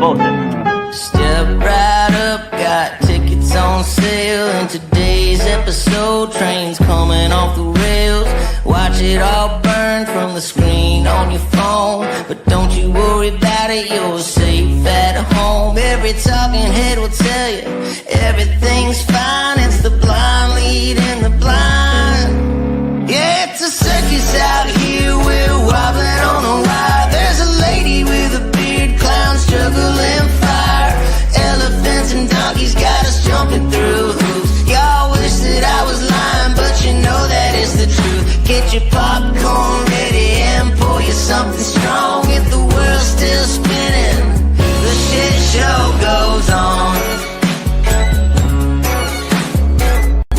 bullshit. Step right up, got tickets on sale. In today's episode, trains coming off the rails. Watch it all burn from the screen on your phone. But don't you worry about it, you're safe at home. Every talking head will tell you everything's fine. It's the blind leading the blind. Yeah, it's a circus out here, we're wobbling on a wire. There's a lady with a beard, clowns juggling fire. Elephants and donkeys got us jumping through hoops. Y'all wish that I was lying, but you know that is the truth. Get your popcorn ready and pour you something strong. If the world's still spinning, the shit show goes on.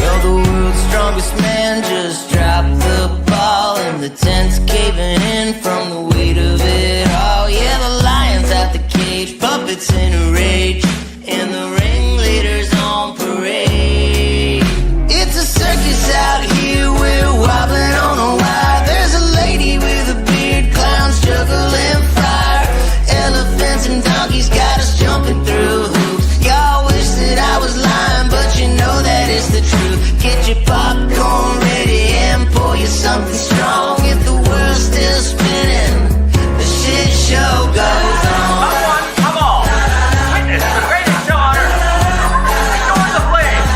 Well, the world's strongest man just dropped the ball, and the tent's caving in from the weight of it all. Yeah, the lion's out the cage, puppets in a rage, and the ringleader's on parade. It's a circus out here, we're wobbling on a wire. There's a lady with a beard, clowns juggling fire. Elephants and donkeys got us jumping through hoops. Y'all wish that I was lying, but you know that is the truth. Get your popcorn ready and pour you something strong. If the world's still spinning, the shit show goes on. Come on! Witness the greatest show on earth! Enjoy the flame!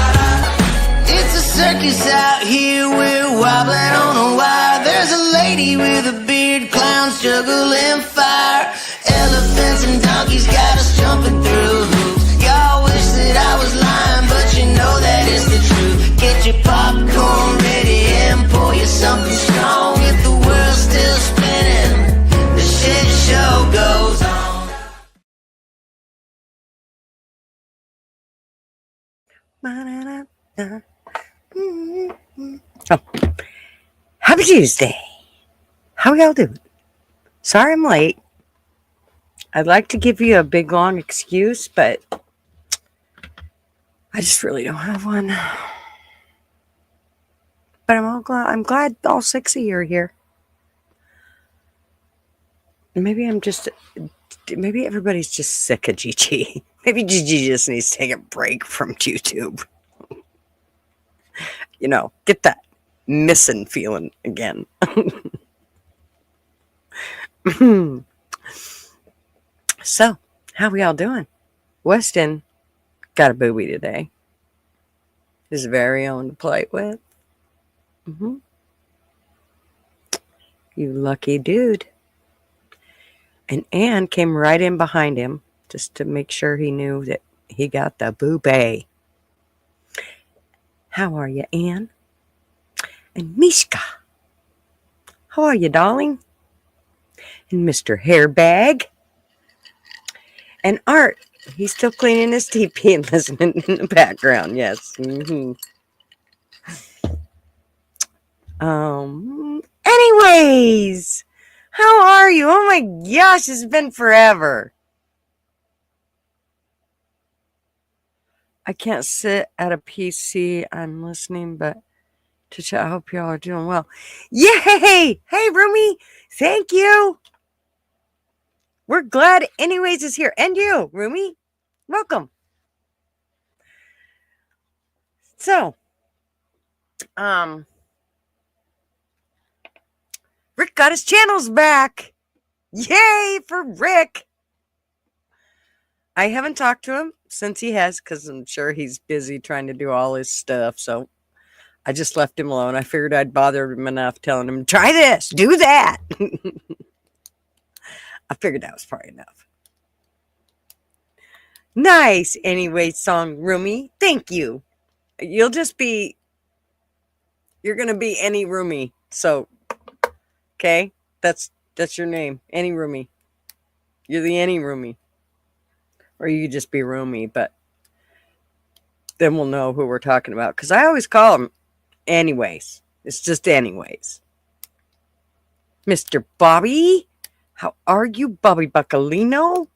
It's a circus out here, we're wobbling on a wire. There's a lady with a beard, clowns juggling fire. Elephants and donkeys got us jumping through hoops. Y'all wish that I was lying, but you know that is the truth. Get your popcorn ready and pour you something strong. If the world's still spinning, the shit show goes on. Oh. Happy Tuesday. How y'all doing? Sorry I'm late. I'd like to give you a big long excuse, but I just really don't have one. But I'm glad all 6 of you are here. Maybe everybody's just sick of GG. Maybe GG just needs to take a break from YouTube. You know, get that missing feeling again. So, how we all doing? Weston got a booby today. His very own to play with. You lucky dude. And Anne came right in behind him just to make sure he knew that he got the boobay. How are you, Anne? And Mishka. How are you, darling? And Mr. Hairbag. And Art. He's still cleaning his teepee and listening in the background. Yes. Anyways, how are you? Oh my gosh, it's been forever. I can't sit at a PC. I'm listening, but to chat, I hope y'all are doing well. Yay! Hey, Rumi, thank you. We're glad Anyways is here. And you, Rumi, welcome. So, Rick got his channels back. Yay for Rick. I haven't talked to him since he has, because I'm sure he's busy trying to do all his stuff. So I just left him alone. I figured I'd bother him enough telling him, try this, do that. I figured that was probably enough. Nice. Anyway, song, Rumi. Thank you. You're going to be Any Rumi. So, okay. That's your name. Any Rumi. You're the Any Rumi. Or you could just be Rumi, but then we'll know who we're talking about. Because I always call him Anyways. It's just Anyways. Mr. Bobby. How are you, Bobby Buccolino?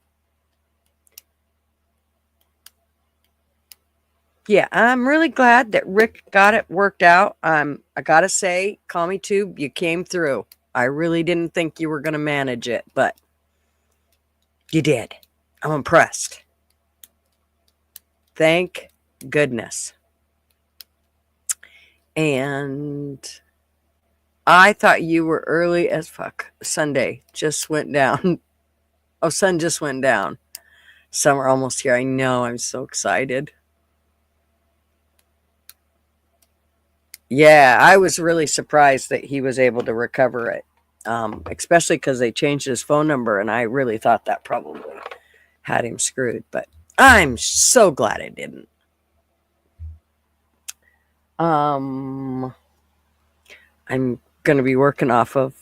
Yeah, I'm really glad that Rick got it worked out. I gotta say, call me too, you came through. I really didn't think you were going to manage it, but you did. I'm impressed. Thank goodness. And I thought you were early as fuck. Sunday just went down. Oh, sun just went down. Summer almost here. I know. I'm so excited. Yeah, I was really surprised that he was able to recover it, especially because they changed his phone number, and I really thought that probably had him screwed. But I'm so glad it didn't. I'm going to be working off of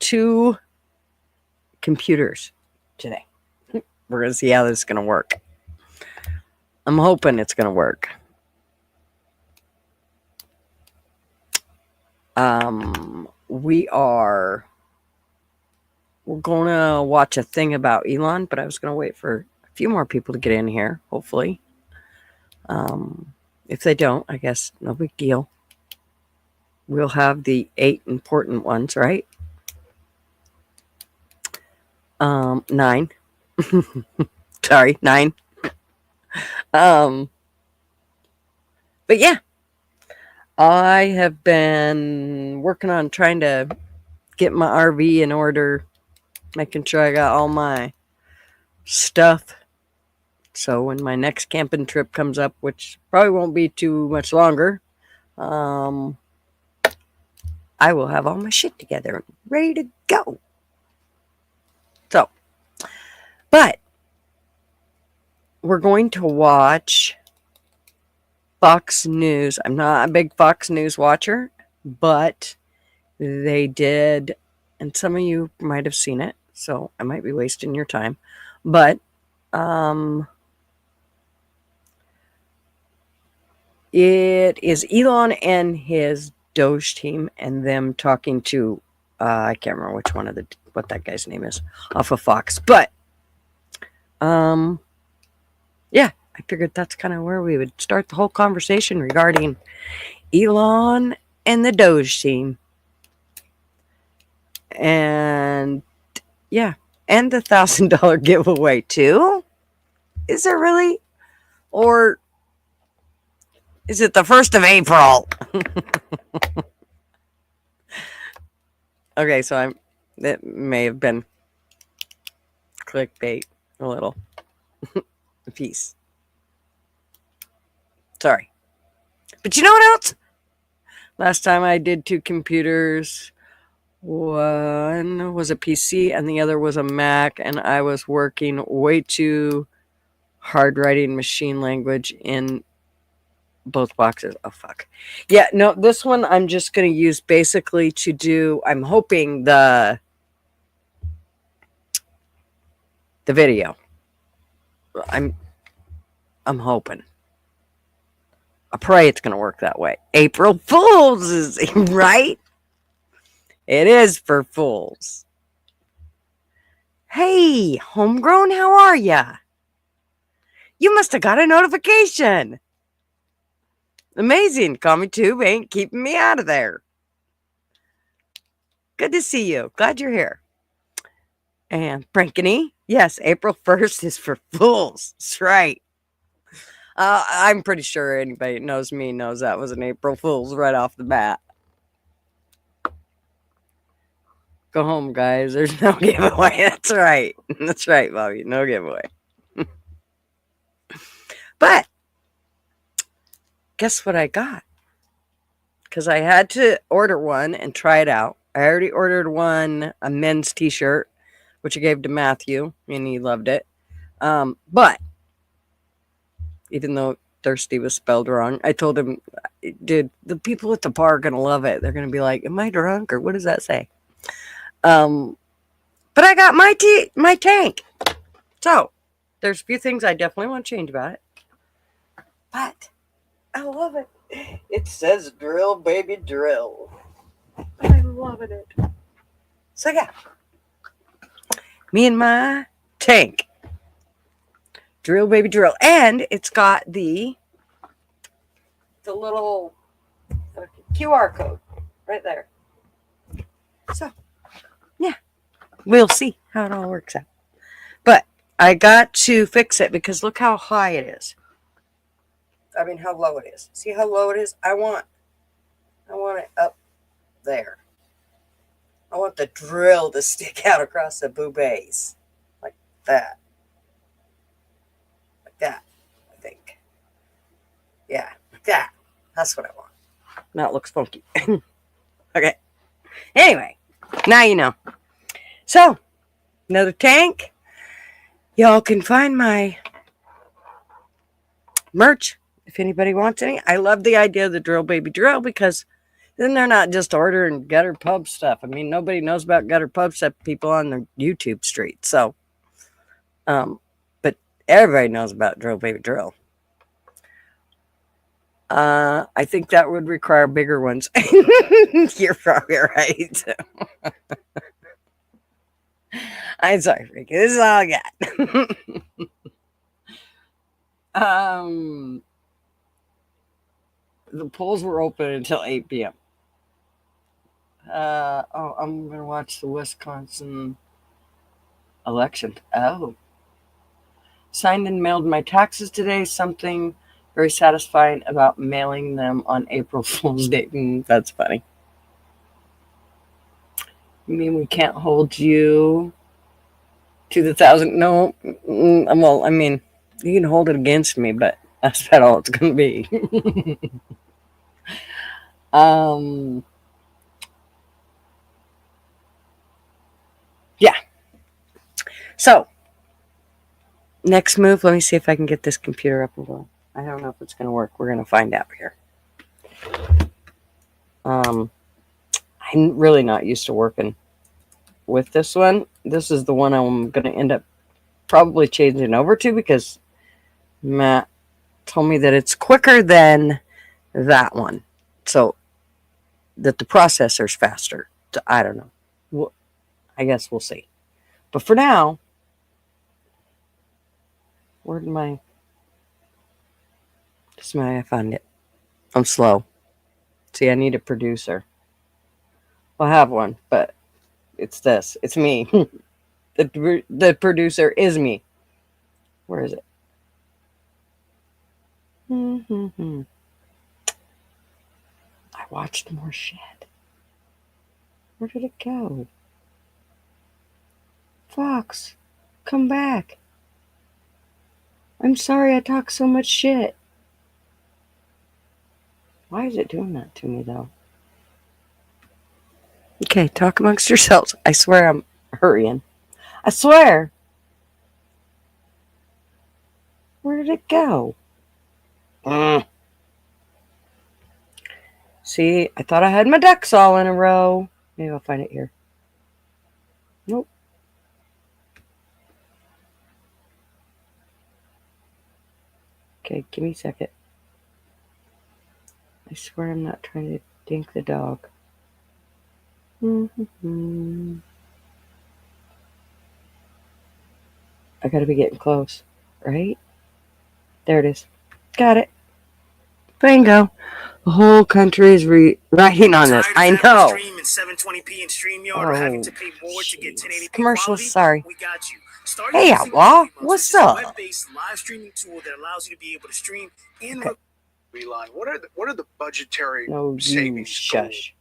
2 computers today. We're going to see how this is going to work. I'm hoping it's going to work. We're going to watch a thing about Elon, but I was going to wait for a few more people to get in here, hopefully. If they don't, I guess no big deal. We'll have the 8 important ones, right? 9. Sorry, 9. But yeah, I have been working on trying to get my RV in order, making sure I got all my stuff. So when my next camping trip comes up, which probably won't be too much longer, I will have all my shit together and ready to go. So, but we're going to watch Fox News. I'm not a big Fox News watcher, but they did, and some of you might have seen it, so I might be wasting your time. But it is Elon and his DOGE team and them talking to I can't remember what that guy's name is off of Fox. But yeah, I figured that's kind of where we would start the whole conversation regarding Elon and the DOGE team. And yeah, and the $1,000 giveaway too. Is it really? Or is it the 1st of April? Okay, so it may have been clickbait a little. A piece. Sorry. But you know what else? Last time I did 2 computers. One was a PC and the other was a Mac, and I was working way too hard writing machine language in both boxes. Oh, fuck. Yeah, no, this one I'm just going to use basically to do, I'm hoping the video. I'm hoping. I pray it's going to work that way. April Fools is right. It is for fools. Hey, homegrown, how are ya? You must have got a notification. Amazing. CommieTube ain't keeping me out of there. Good to see you. Glad you're here. And Frankany, yes, April 1st is for fools. That's right. I'm pretty sure anybody that knows me knows that was an April Fool's right off the bat. Go home, guys. There's no giveaway. That's right. That's right, Bobby. No giveaway. But guess what I got? Because I had to order one and try it out. I already ordered one, a men's t-shirt, which I gave to Matthew, and he loved it. But even though thirsty was spelled wrong, I told him, dude, the people at the bar are going to love it. They're going to be like, am I drunk? Or what does that say? But I got my tank. So there's a few things I definitely want to change about it. But I love it. It says drill, baby, drill. I'm loving it. So yeah. Me and my tank. Drill, baby, drill. And it's got the little QR code right there. So, yeah. We'll see how it all works out. But I got to fix it because look how high it is. I mean, how low it is. See how low it is? I want it up there. I want the drill to stick out across the bouquets. Like that. Like that, I think. Yeah, like that. That's what I want. Now it looks funky. Okay. Anyway, now you know. So, another tank. Y'all can find my merch if anybody wants any. I love the idea of the drill baby drill because then they're not just ordering gutter pub stuff. I mean, nobody knows about gutter pub stuff, people on the YouTube street. So, but everybody knows about drill baby drill. I think that would require bigger ones. You're probably right. I'm sorry, Freaky. This is all I got. The polls were open until 8 p.m. I'm gonna watch the Wisconsin election. Oh, signed and mailed my taxes today. Something very satisfying about mailing them on April Fool's Day. That's funny. You mean we can't hold you to the 1,000? No. Well, I mean, you can hold it against me, but that's about all it's gonna be. Yeah. So, next move, let me see if I can get this computer up and going. I don't know if it's going to work. We're going to find out here. I'm really not used to working with this one. This is the one I'm going to end up probably changing over to because Matt told me that it's quicker than that one. So, that the processor's faster. I don't know. Well, I guess we'll see. But for now, where'd my... I found it. I'm slow. See, I need a producer. I'll have one, but it's this. It's me. The producer is me. Where is it? I watched more shit. Where did it go? Fox, come back. I'm sorry I talk so much shit. Why is it doing that to me, though? Okay, talk amongst yourselves. I swear I'm hurrying. I swear. Where did it go? See, I thought I had my ducks all in a row. Maybe I'll find it here. Nope. Okay, give me a second. I swear I'm not trying to dink the dog. I gotta be getting close, right? There it is. Got it. Bingo. The whole country is writing on this. I know. Stream in 720p and StreamYard or having to pay more to get 1080p commercials. quality? Sorry. We got you. Hey, outlaw. What's up? It's a web-based live streaming tool that allows you to be able to stream in. Elon, what are the budgetary No, you savings? shush.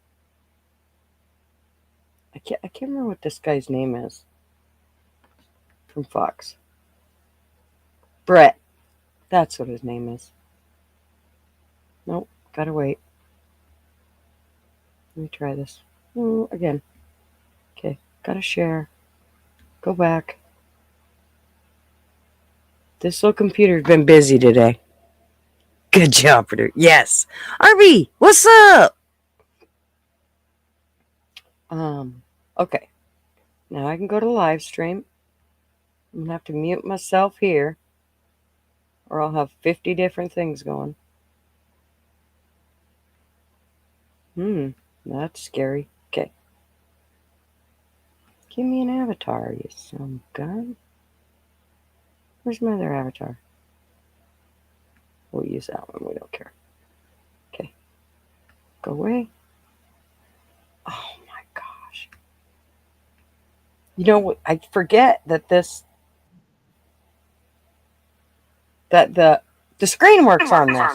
I can't remember what this guy's name is. From Fox. Brett. That's what his name is. Nope. Gotta wait. Let me try this. Again. Okay. Gotta share. Go back. This little computer's been busy today. Good job, producer. Yes. RB, what's up? Okay. Now I can go to live stream. I'm going to have to mute myself here, or I'll have 50 different things going. That's scary. Okay. Give me an avatar, you some gun. Where's my other avatar? We'll use that one. We don't care. Okay. Go away. Oh my gosh. You know what? I forget that this that the screen works on this.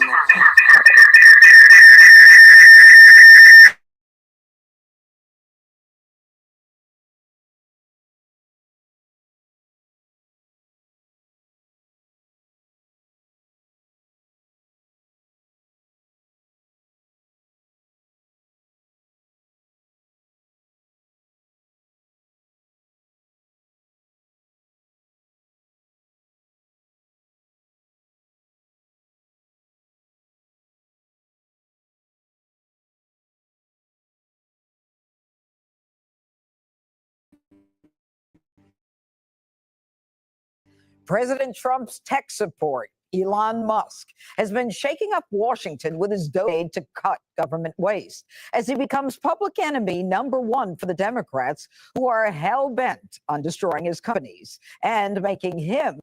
President Trump's tech support, Elon Musk, has been shaking up Washington with his DOGE to cut government waste as he becomes public enemy #1 for the Democrats, who are hell-bent on destroying his companies and making him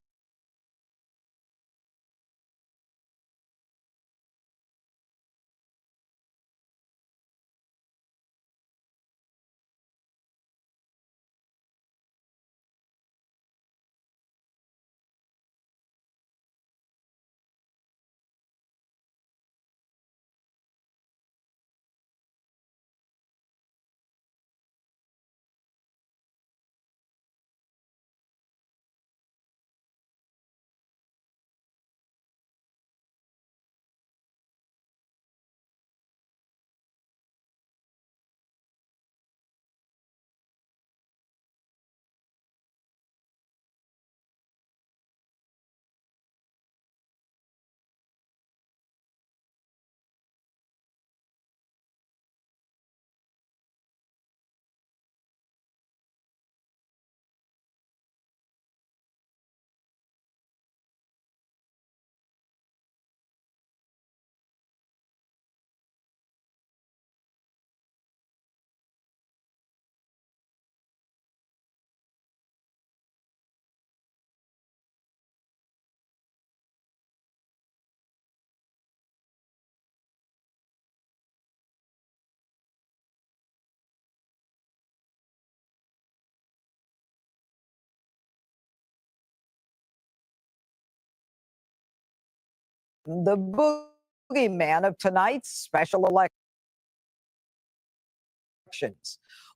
the boogeyman of tonight's special elections.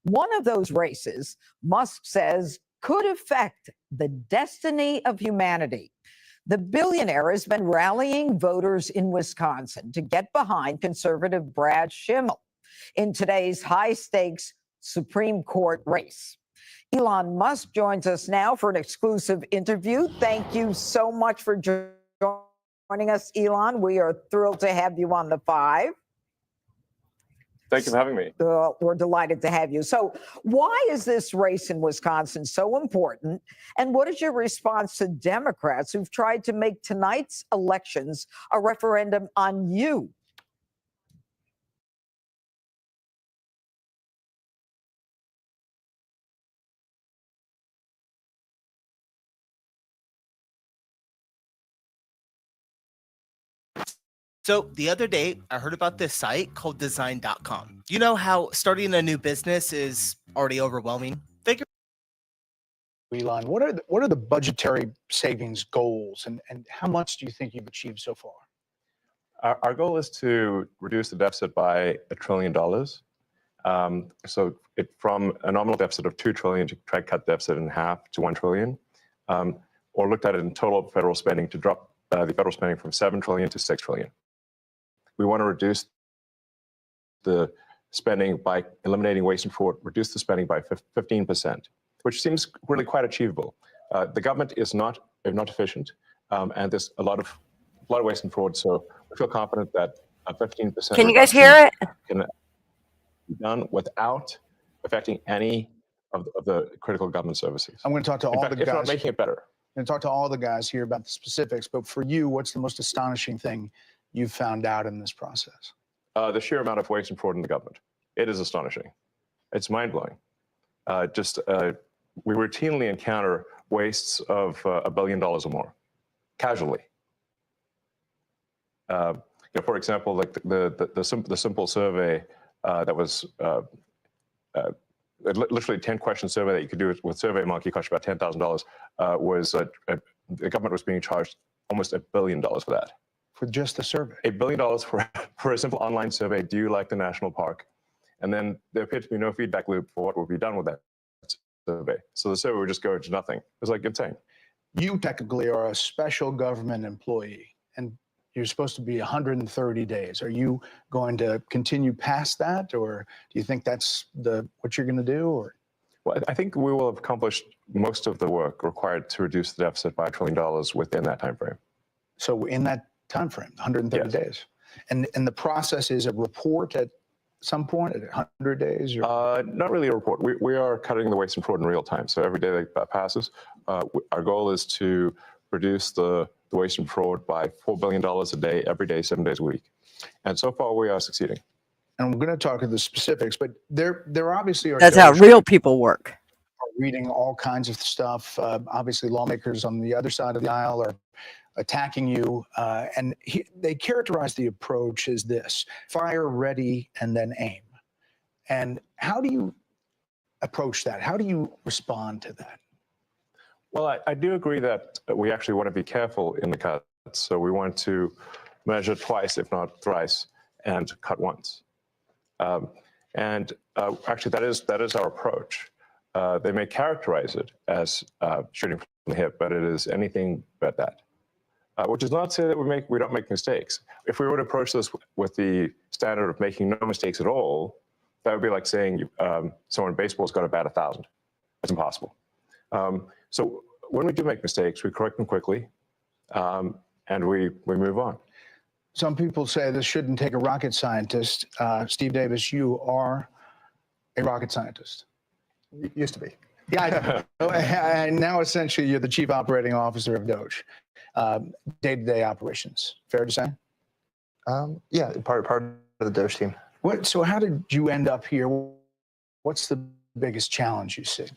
One of those races, Musk says, could affect the destiny of humanity. The billionaire has been rallying voters in Wisconsin to get behind conservative Brad Schimmel in today's high-stakes Supreme Court race. Elon Musk joins us now for an exclusive interview. Thank you so much for joining us, Elon. We are thrilled to have you on the Five. Thank you for having me. We're delighted to have you. So why is this race in Wisconsin so important? And what is your response to Democrats who've tried to make tonight's elections a referendum on you? So the other day, I heard about this site called design.com. You know how starting a new business is already overwhelming? Elon, what are the budgetary savings goals, and how much do you think you've achieved so far? Our goal is to reduce the deficit by $1 trillion. So from a nominal deficit of $2 trillion to try to cut the deficit in half to $1 trillion, or looked at it in total federal spending to drop the federal spending from $7 trillion to $6 trillion. We want to reduce the spending by eliminating waste and fraud, reduce the spending by 15%, which seems really quite achievable. The government is not efficient, and there's a lot of waste and fraud. So we feel confident that a 15%. Can you guys hear it? Can be done without affecting any of the critical government services. I'm going to talk to all the guys. If not making it better. I'm going to talk to all the guys here about the specifics. But for you, what's the most astonishing thing you've found out in this process? The sheer amount of waste and fraud in the government. It is astonishing. It's mind-blowing. We routinely encounter wastes of $1 billion or more, casually. For example, like the simple survey that was literally 10-question survey that you could do with SurveyMonkey, cost about $10,000. The government was being charged almost $1 billion for that. For just the survey. $1 billion for a simple online survey. Do you like the national park? And then there appeared to be no feedback loop for what would be done with that survey. So the survey would just go into nothing. It was like insane. You technically are a special government employee, and you're supposed to be 130 days. Are you going to continue past that, or do you think that's what you're going to do? Or? Well, I think we will have accomplished most of the work required to reduce the deficit by $1 trillion within that time frame. So in that time frame, 130 Yes. days. And the process is a report at some point at 100 days? Or? Not really a report. We are cutting the waste and fraud in real time. So every day that passes, our goal is to reduce the waste and fraud by $4 billion a day, every day, 7 days a week. And so far, we are succeeding. And I'm going to talk to the specifics, but there obviously are. That's how real people work. Are reading all kinds of stuff. Obviously, lawmakers on the other side of the aisle are attacking you, and they characterize the approach as this: fire, ready, and then aim. And how do you approach that? How do you respond to that? Well, I do agree that we actually want to be careful in the cuts. So we want to measure twice, if not thrice, and cut once. Actually, that is our approach. They may characterize it as shooting from the hip, but it is anything but that. Which is not to say that we don't make mistakes. If we were to approach this with the standard of making no mistakes at all, that would be like saying someone in baseball's got to bat 1,000. That's impossible. So when we do make mistakes, we correct them quickly, and we move on. Some people say this shouldn't take a rocket scientist. Steve Davis, you are a rocket scientist. Used to be. Yeah, I know. And now essentially you're the chief operating officer of DOGE. Day-to-day operations. Fair to say? Yeah, part of the DOGE team. So how did you end up here? What's the biggest challenge you see?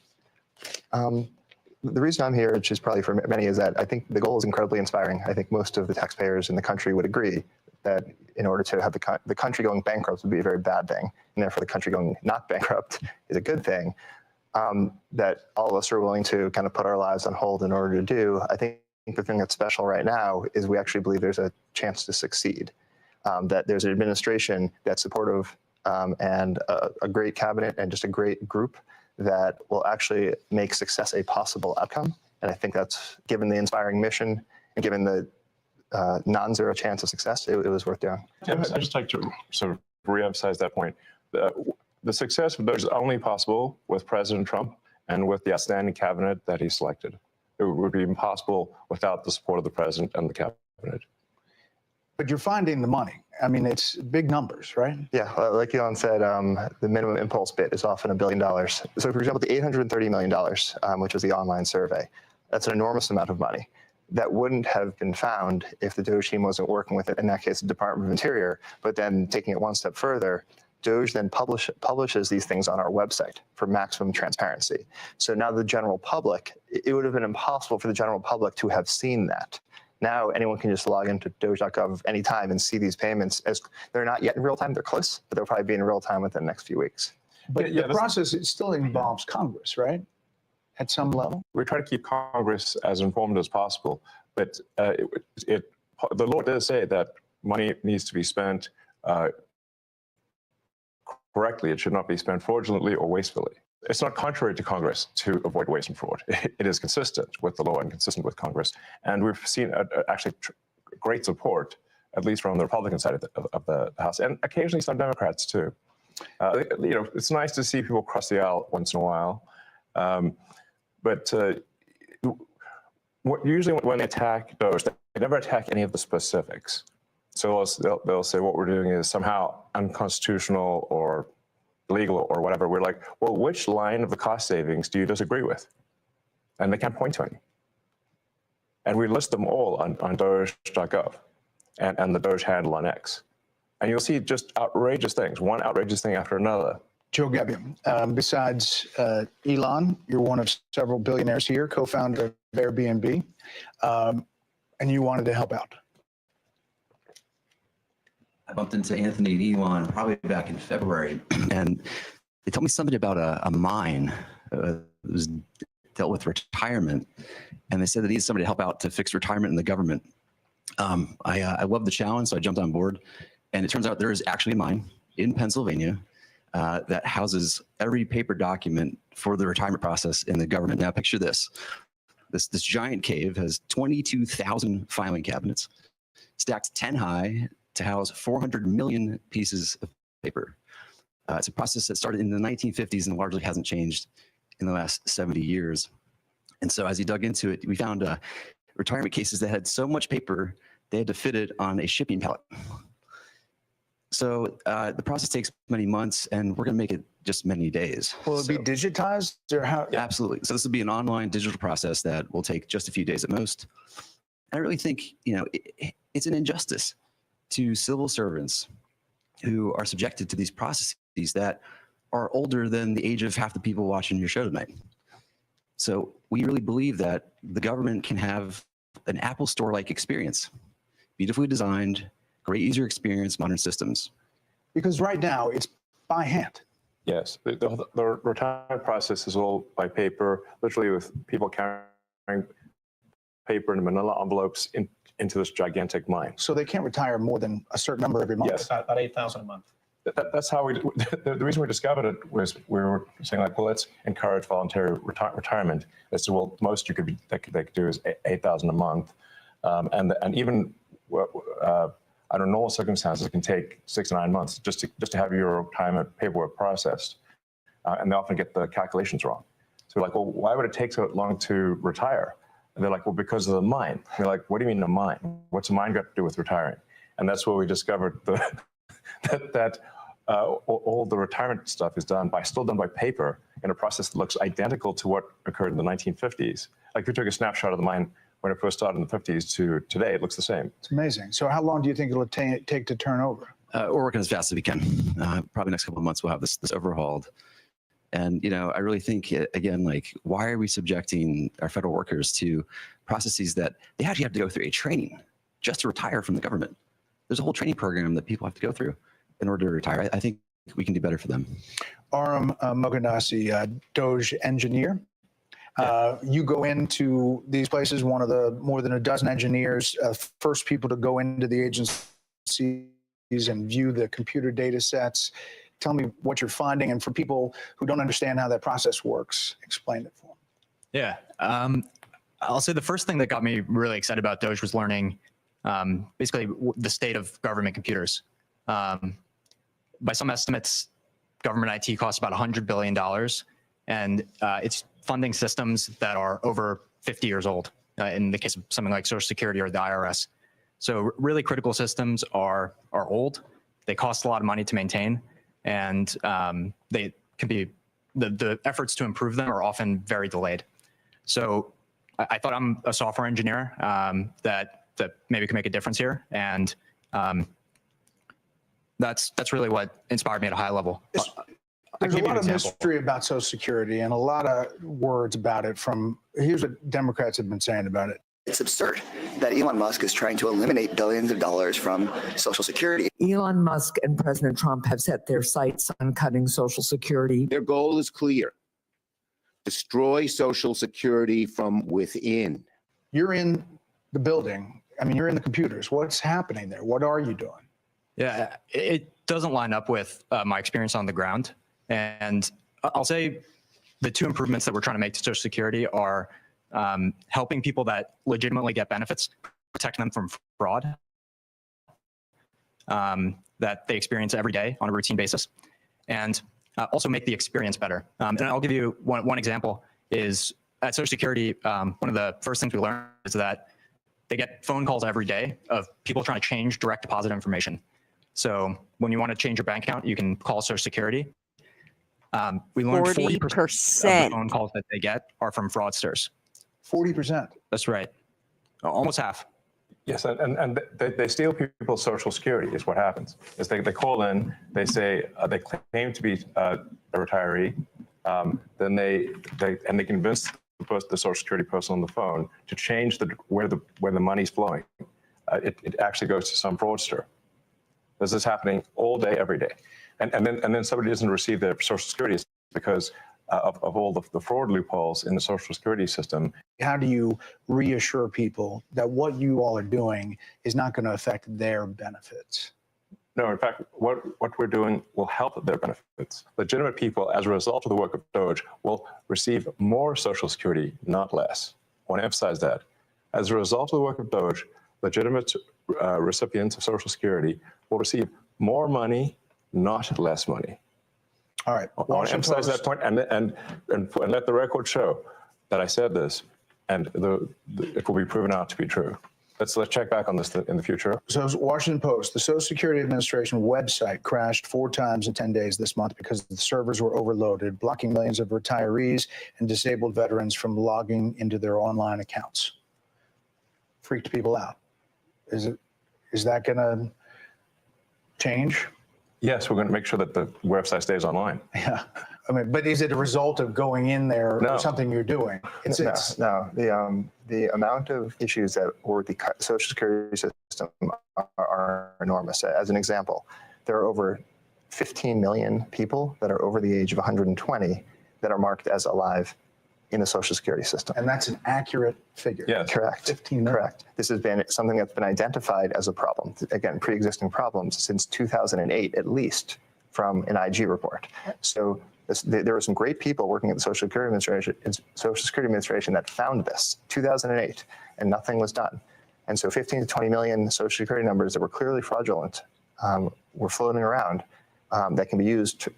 The reason I'm here, which is probably for many, is that I think the goal is incredibly inspiring. I think most of the taxpayers in the country would agree that in order to have the country going bankrupt would be a very bad thing, and therefore the country going not bankrupt is a good thing. That all of us are willing to kind of put our lives on hold in order to do. I think the thing that's special right now is we actually believe there's a chance to succeed. That there's an administration that's supportive and a great cabinet and just a great group that will actually make success a possible outcome. And I think that's, given the inspiring mission and given the non-zero chance of success, it was worth doing. I'd just like to sort of re-emphasize that point. The success of DOGE is only possible with President Trump and with the outstanding cabinet that he selected. It would be impossible without the support of the president and the cabinet. But you're finding the money. I mean, it's big numbers, right? Yeah, like Elon said, the minimum impulse bid is often $1 billion. So for example, the $830 million, which was the online survey, that's an enormous amount of money. That wouldn't have been found if the DOGE team wasn't working with it, in that case, the Department of Interior. But then taking it one step further, DOGE then publishes these things on our website for maximum transparency. So now the general public, it would have been impossible for the general public to have seen that. Now anyone can just log into DOGE.gov anytime and see these payments. As they're not yet in real time, they're close, but they'll probably be in real time within the next few weeks. But the process, it still involves Congress, right? At some level? We try to keep Congress as informed as possible, but the law does say that money needs to be spent correctly. It should not be spent fraudulently or wastefully. It's not contrary to Congress to avoid waste and fraud. It is consistent with the law and consistent with Congress. And we've seen actually great support, at least from the Republican side of the House, and occasionally some Democrats too. It's nice to see people cross the aisle once in a while. But usually when they attack DOGE, they never attack any of the specifics. So they'll say what we're doing is somehow unconstitutional or illegal or whatever. We're like, well, which line of the cost savings do you disagree with? And they can't point to any. And we list them all on DOGE.gov and the DOGE handle on X. And you'll see just outrageous things, one outrageous thing after another. Joe Gebbia, besides Elon, you're one of several billionaires here, co-founder of Airbnb, and you wanted to help out. I bumped into Anthony and Elon probably back in February, and they told me something about a mine that was dealt with retirement, and they said they needed somebody to help out to fix retirement in the government. I love the challenge, so I jumped on board. And it turns out there is actually a mine in Pennsylvania that houses every paper document for the retirement process in the government. Now, picture this. This giant cave has 22,000 filing cabinets, stacked 10 high to house 400 million pieces of paper. It's a process that started in the 1950s and largely hasn't changed in the last 70 years. And so as he dug into it, we found retirement cases that had so much paper, they had to fit it on a shipping pallet. So the process takes many months, and we're going to make it just many days. Will it be digitized, or how? Absolutely. So this will be an online digital process that will take just a few days at most. And I really think, it's an injustice to civil servants who are subjected to these processes that are older than the age of half the people watching your show tonight. So we really believe that the government can have an Apple Store-like experience, beautifully designed, great user experience, modern systems. Because right now it's by hand. Yes, the retirement process is all by paper, literally with people carrying paper in manila envelopes into this gigantic mine. So they can't retire more than a certain number every month. Yes. About 8,000 a month. That's how the reason we discovered it was we were saying, like, well, let's encourage voluntary retirement. They said, well, most they could do is 8,000 a month, and even under normal circumstances, it can take 6 to 9 months just to have your retirement paperwork processed, and they often get the calculations wrong. So we're like, well, why would it take so long to retire? And they're like, well, because of the mine. We're like, what do you mean a mine? What's a mine got to do with retiring? And that's where we discovered that all the retirement stuff is still done by paper in a process that looks identical to what occurred in the 1950s. Like, we took a snapshot of the mine when it first started in the 50s to today, it looks the same. It's amazing. So how long do you think it'll take to turn over? We're working as fast as we can. Probably next couple of months we'll have this overhauled. And, I really think, again, like, why are we subjecting our federal workers to processes that they actually have to go through a training just to retire from the government? There's a whole training program that people have to go through in order to retire. I think we can do better for them. Aram Moganasi, DOGE engineer. You go into these places, one of the more than a dozen engineers, first people to go into the agencies and view the computer data sets. Tell me what you're finding, and for people who don't understand how that process works, explain it for them. Yeah, I'll say the first thing that got me really excited about DOGE was learning basically the state of government computers. By some estimates, government IT costs about $100 billion, and it's funding systems that are over 50 years old, in the case of something like Social Security or the IRS. So really critical systems are old, they cost a lot of money to maintain, and they can be, the efforts to improve them are often very delayed. So I thought, I'm a software engineer that maybe can make a difference here, and that's really what inspired me at a high level. There's a lot of mystery about Social Security and a lot of words about it here's what Democrats have been saying about it. It's absurd that Elon Musk is trying to eliminate billions of dollars from Social Security. Elon Musk and President Trump have set their sights on cutting Social Security. Their goal is clear: destroy Social Security from within. You're in the building. I mean, you're in the computers. What's happening there? What are you doing? Yeah, it doesn't line up with my experience on the ground. And I'll say the two improvements that we're trying to make to Social Security are helping people that legitimately get benefits, protecting them from fraud that they experience every day on a routine basis, and also make the experience better. And I'll give you one example is at Social Security, one of the first things we learned is that they get phone calls every day of people trying to change direct deposit information. So when you want to change your bank account, you can call Social Security. We learned 40% of the phone calls that they get are from fraudsters. 40%? That's right. Almost half. Yes, and they steal people's Social Security is what happens. Is they call in, they say they claim to be a retiree, then they convince the Social Security person on the phone to change where the money's flowing. It actually goes to some fraudster. This is happening all day, every day, and then somebody doesn't receive their Social Security because of all the fraud loopholes in the Social Security system. How do you reassure people that what you all are doing is not going to affect their benefits? No, in fact, what we're doing will help their benefits. Legitimate people, as a result of the work of DOGE, will receive more Social Security, not less. I want to emphasize that. As a result of the work of DOGE, legitimate recipients of Social Security will receive more money, not less money. All right. I want to emphasize that point and let the record show that I said this, and it will be proven out to be true. Let's check back on this in the future. So Washington Post, the Social Security Administration website crashed 4 times in 10 days this month because the servers were overloaded, blocking millions of retirees and disabled veterans from logging into their online accounts. Freaked people out. Is that going to change? Yes, we're going to make sure that the website stays online. Yeah. I mean, but is it a result of going in there or something you're doing? No. The amount of issues that were the Social Security system are enormous. As an example, there are over 15 million people that are over the age of 120 that are marked as alive in the Social Security system. And that's an accurate figure. Yeah, correct. 15 million. Correct. This has been something that's been identified as a problem. Again, pre-existing problems since 2008, at least, from an IG report. So there were some great people working at the Social Security Administration that found this, 2008, and nothing was done. And so 15 to 20 million Social Security numbers that were clearly fraudulent were floating around that can be used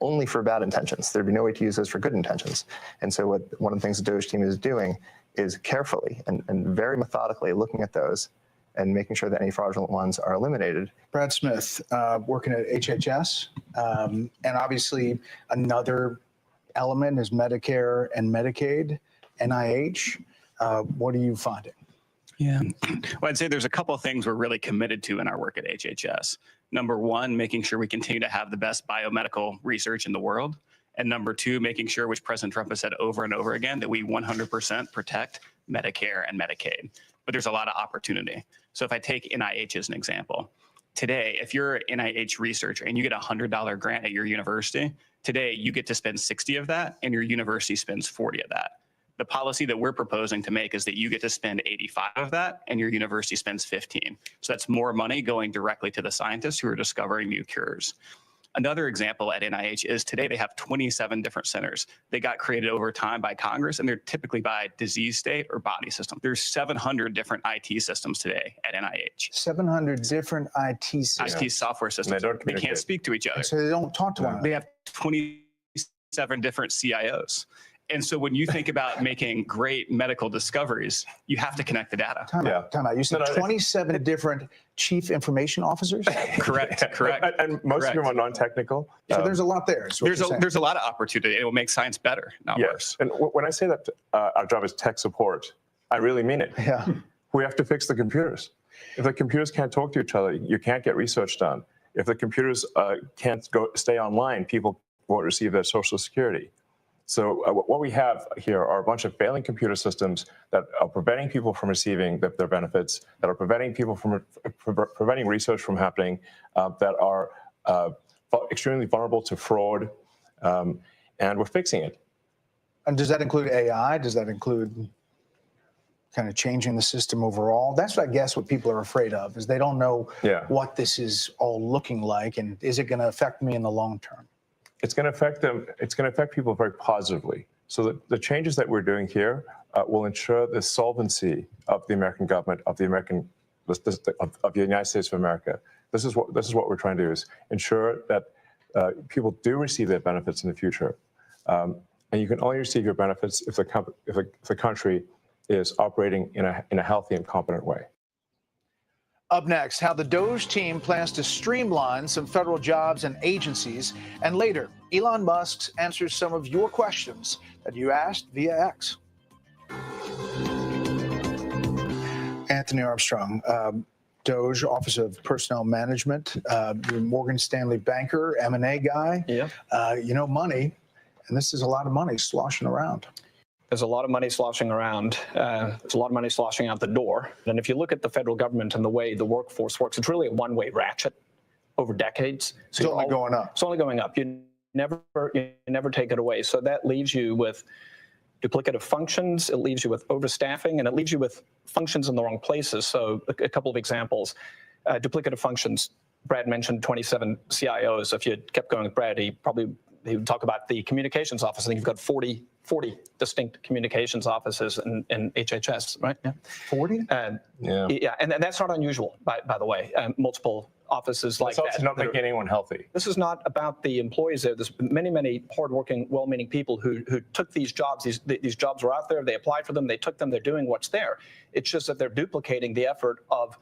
only for bad intentions. There'd be no way to use those for good intentions. And so one of the things the DOGE team is doing is carefully and very methodically looking at those and making sure that any fraudulent ones are eliminated. Brad Smith, working at HHS, and obviously another element is Medicare and Medicaid, NIH. What are you finding? Yeah, well, I'd say there's a couple of things we're really committed to in our work at HHS. Number one, making sure we continue to have the best biomedical research in the world. And number two, making sure, which President Trump has said over and over again, that we 100% protect Medicare and Medicaid. But there's a lot of opportunity. So if I take NIH as an example, today, if you're an NIH researcher and you get a $100 grant at your university, today you get to spend 60 of that and your university spends 40 of that. The policy that we're proposing to make is that you get to spend 85 of that and your university spends 15. So that's more money going directly to the scientists who are discovering new cures. Another example at NIH is today they have 27 different centers. They got created over time by Congress, and they're typically by disease state or body system. There's 700 different IT systems today at NIH. 700 different IT systems. IT software systems. They can't speak to each other. And so they don't talk to one another. They have 27 different CIOs. And so when you think about making great medical discoveries, you have to connect the data. Time out. You said 27 different chief information officers? Correct. And most of them are non-technical. So there's a lot there. There's a lot of opportunity. It will make science better, not worse. And when I say that our job is tech support, I really mean it. Yeah. We have to fix the computers. If the computers can't talk to each other, you can't get research done. If the computers can't stay online, people won't receive their Social Security. So what we have here are a bunch of failing computer systems that are preventing people from receiving their benefits, that are preventing people from preventing research from happening, that are extremely vulnerable to fraud, and we're fixing it. And does that include AI? Does that include kind of changing the system overall? That's, I guess, what people are afraid of, is they don't know what this is all looking like, and is it going to affect me in the long term? It's going to affect them. It's going to affect people very positively. So the changes that we're doing here will ensure the solvency of the American government, of the United States of America. This is what we're trying to do, is ensure that people do receive their benefits in the future. And you can only receive your benefits if the country is operating in a healthy and competent way. Up next, how the DOGE team plans to streamline some federal jobs and agencies. And later, Elon Musk answers some of your questions that you asked via X. Anthony Armstrong, DOGE, Office of Personnel Management, you're a Morgan Stanley banker, M&A guy. Yeah. You know money, and this is a lot of money sloshing around. There's a lot of money sloshing around. There's a lot of money sloshing out the door. And if you look at the federal government and the way the workforce works, it's really a one-way ratchet over decades. So it's only going up. It's only going up. You never take it away. So that leaves you with duplicative functions, it leaves you with overstaffing, and it leaves you with functions in the wrong places. So a couple of examples. Duplicative functions, Brad mentioned 27 CIOs. If you kept going with Brad, he would talk about the communications office. I think you've got 40 distinct communications offices in HHS, right? Yeah. 40? Yeah, and that's not unusual, by the way. Multiple offices like that. It's also not making anyone healthy. This is not about the employees there. There's many hardworking, well-meaning people who took these jobs. These jobs were out there. They applied for them. They took them. They're doing what's there. It's just that they're duplicating the effort of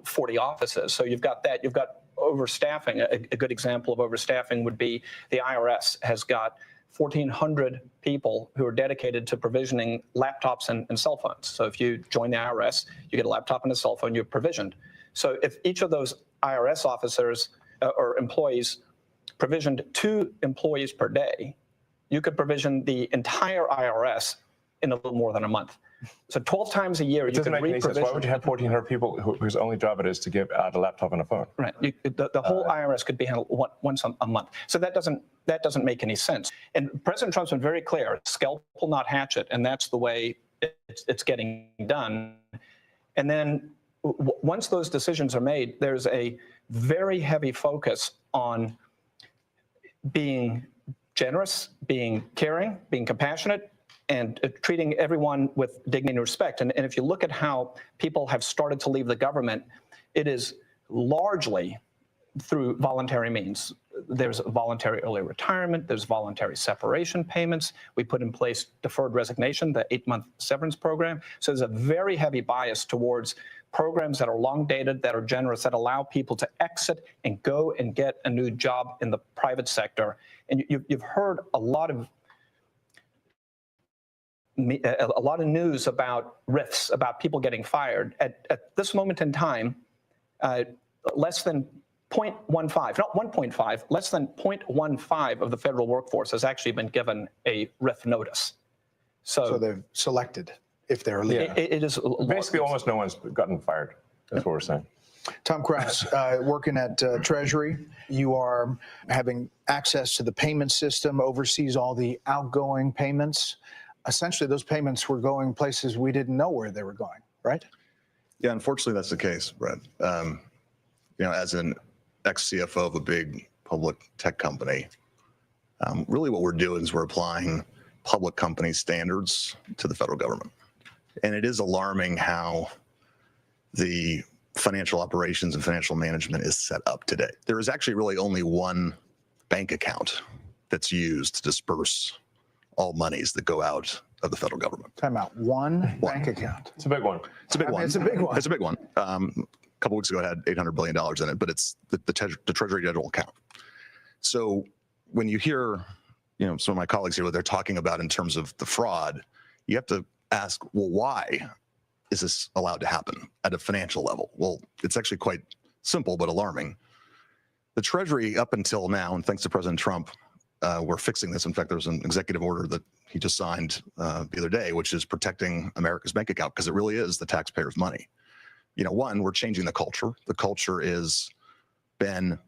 40 offices. So you've got that. You've got overstaffing. A good example of overstaffing would be the IRS has got 1,400 people who are dedicated to provisioning laptops and cell phones. So if you join the IRS, you get a laptop and a cell phone, you're provisioned. So if each of those IRS officers or employees provisioned 2 employees per day, you could provision the entire IRS in a little more than a month. So 12 times a year, It doesn't make any sense. Why would you have 1,400 people whose only job it is to give out a laptop and a phone? Right. The whole IRS could be handled once a month. So that doesn't make any sense. And President Trump's been very clear: scalpel, not hatchet, and that's the way it's getting done. And then once those decisions are made, there's a very heavy focus on being generous, being caring, being compassionate, and treating everyone with dignity and respect. And if you look at how people have started to leave the government, it is largely through voluntary means. There's voluntary early retirement, there's voluntary separation payments. We put in place deferred resignation, the 8-month severance program. So there's a very heavy bias towards programs that are long dated, that are generous, that allow people to exit and go and get a new job in the private sector. And you've heard a lot of news about rifts, about people getting fired. At this moment in time, less than 0.15, not 1.5, less than 0.15 of the federal workforce has actually been given a RIF notice. So they've selected if they're leaving. It is basically almost no one's gotten fired. That's what we're saying. Tom Krause, working at Treasury, you are having access to the payment system, oversees all the outgoing payments. Essentially, those payments were going places we didn't know where they were going, right? Yeah, unfortunately, that's the case, Brett. As an ex-CFO of a big public tech company, really what we're doing is we're applying public company standards to the federal government. And it is alarming how the financial operations and financial management is set up today. There is actually really only one bank account that's used to disperse all monies that go out of the federal government. Time out. One bank account. It's a big one. It's a big one. It's a big one. It's a big one. A couple weeks ago, it had $800 billion in it, but it's the Treasury General account. So when you hear, some of my colleagues here, what they're talking about in terms of the fraud, you have to ask, well, why is this allowed to happen at a financial level? Well, it's actually quite simple but alarming. The Treasury, up until now, and thanks to President Trump, we're fixing this. In fact, there's an executive order that he just signed the other day, which is protecting America's bank account, because it really is the taxpayers' money. One, we're changing the culture. The culture is been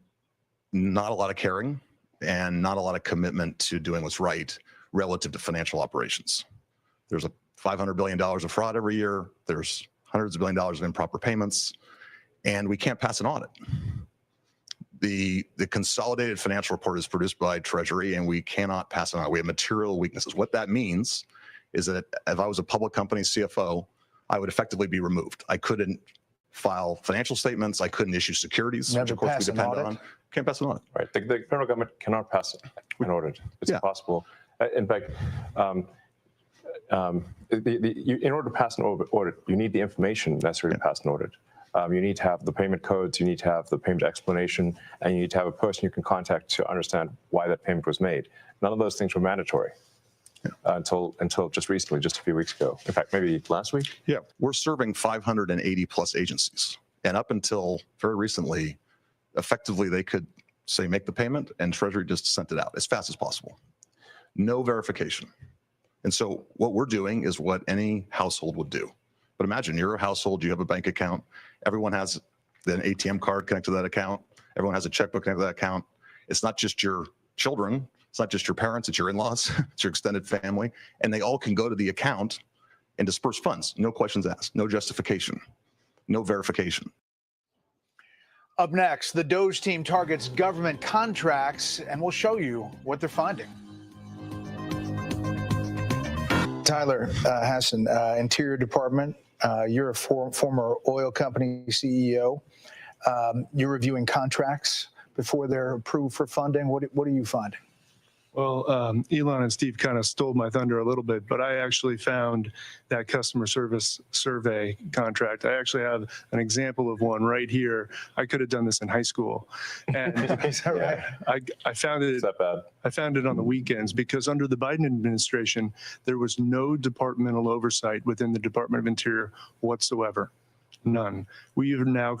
not a lot of caring and not a lot of commitment to doing what's right relative to financial operations. There's a $500 billion of fraud every year. There's hundreds of billions of dollars of improper payments, and we can't pass an audit. The consolidated financial report is produced by Treasury, and we cannot pass it on. We have material weaknesses. What that means is that if I was a public company CFO, I would effectively be removed. I couldn't file financial statements. I couldn't issue securities, which of course we depend on. Can't pass an audit. Right. The federal government cannot pass an audit. It's impossible. In fact, in order to pass an audit, you need the information necessary to pass an audit. You need to have the payment codes, you need to have the payment explanation, and you need to have a person you can contact to understand why that payment was made. None of those things were mandatory until just recently, just a few weeks ago. In fact, maybe last week? Yeah, we're serving 580 plus agencies. And up until very recently, effectively they could say, make the payment, and Treasury just sent it out as fast as possible. No verification. And so what we're doing is what any household would do. But imagine you're a household, you have a bank account, everyone has an ATM card connected to that account, everyone has a checkbook connected to that account. It's not just your children It's not just your parents, it's your in-laws, it's your extended family, and they all can go to the account and disperse funds. No questions asked, no justification, no verification. Up next, the DOGE team targets government contracts, and we'll show you what they're finding. Tyler Hassan, Interior Department, you're a former oil company CEO. You're reviewing contracts before they're approved for funding. What are you finding? Well, Elon and Steve kind of stole my thunder a little bit, but I actually found that customer service survey contract. I actually have an example of one right here. I could have done this in high school. And Is that right? I found it. Is that bad? I found it on the weekends because under the Biden administration, there was no departmental oversight within the Department of Interior whatsoever. None. We have now.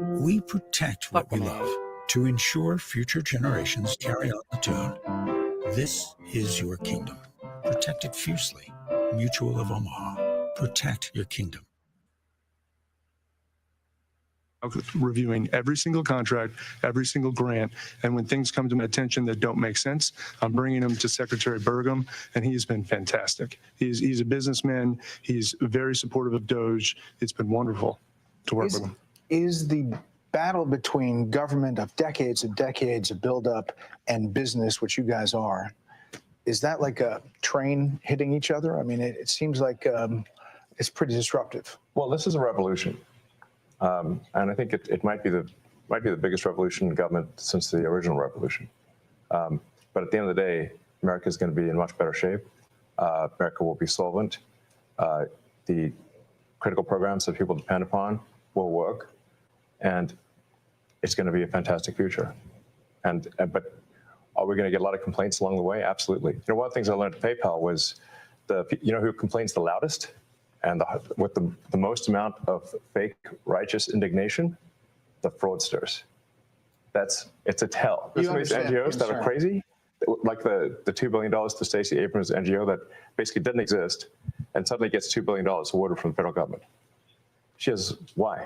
We protect what we love to ensure future generations carry on the tune. This is your kingdom. Protect it fiercely. Mutual of Omaha. Protect your kingdom. Reviewing every single contract, every single grant, and when things come to my attention that don't make sense, I'm bringing them to Secretary Burgum, and he's been fantastic. He's a businessman. He's very supportive of DOGE. It's been wonderful to work with him. Is the battle between government of decades and decades of buildup and business, which you guys are, is that like a train hitting each other? I mean, it seems like it's pretty disruptive. Well, this is a revolution, and I think it might be the biggest revolution in government since the original revolution. But at the end of the day, America is going to be in much better shape. America will be solvent. The critical programs that people depend upon will work. And it's going to be a fantastic future. But are we going to get a lot of complaints along the way? Absolutely. You know, one of the things I learned at PayPal was who complains the loudest and with the most amount of fake righteous indignation? The fraudsters. It's a tell. There's some of these NGOs that are crazy, like the $2 billion to Stacey Abrams' NGO that basically didn't exist and suddenly gets $2 billion awarded from the federal government. She has, why?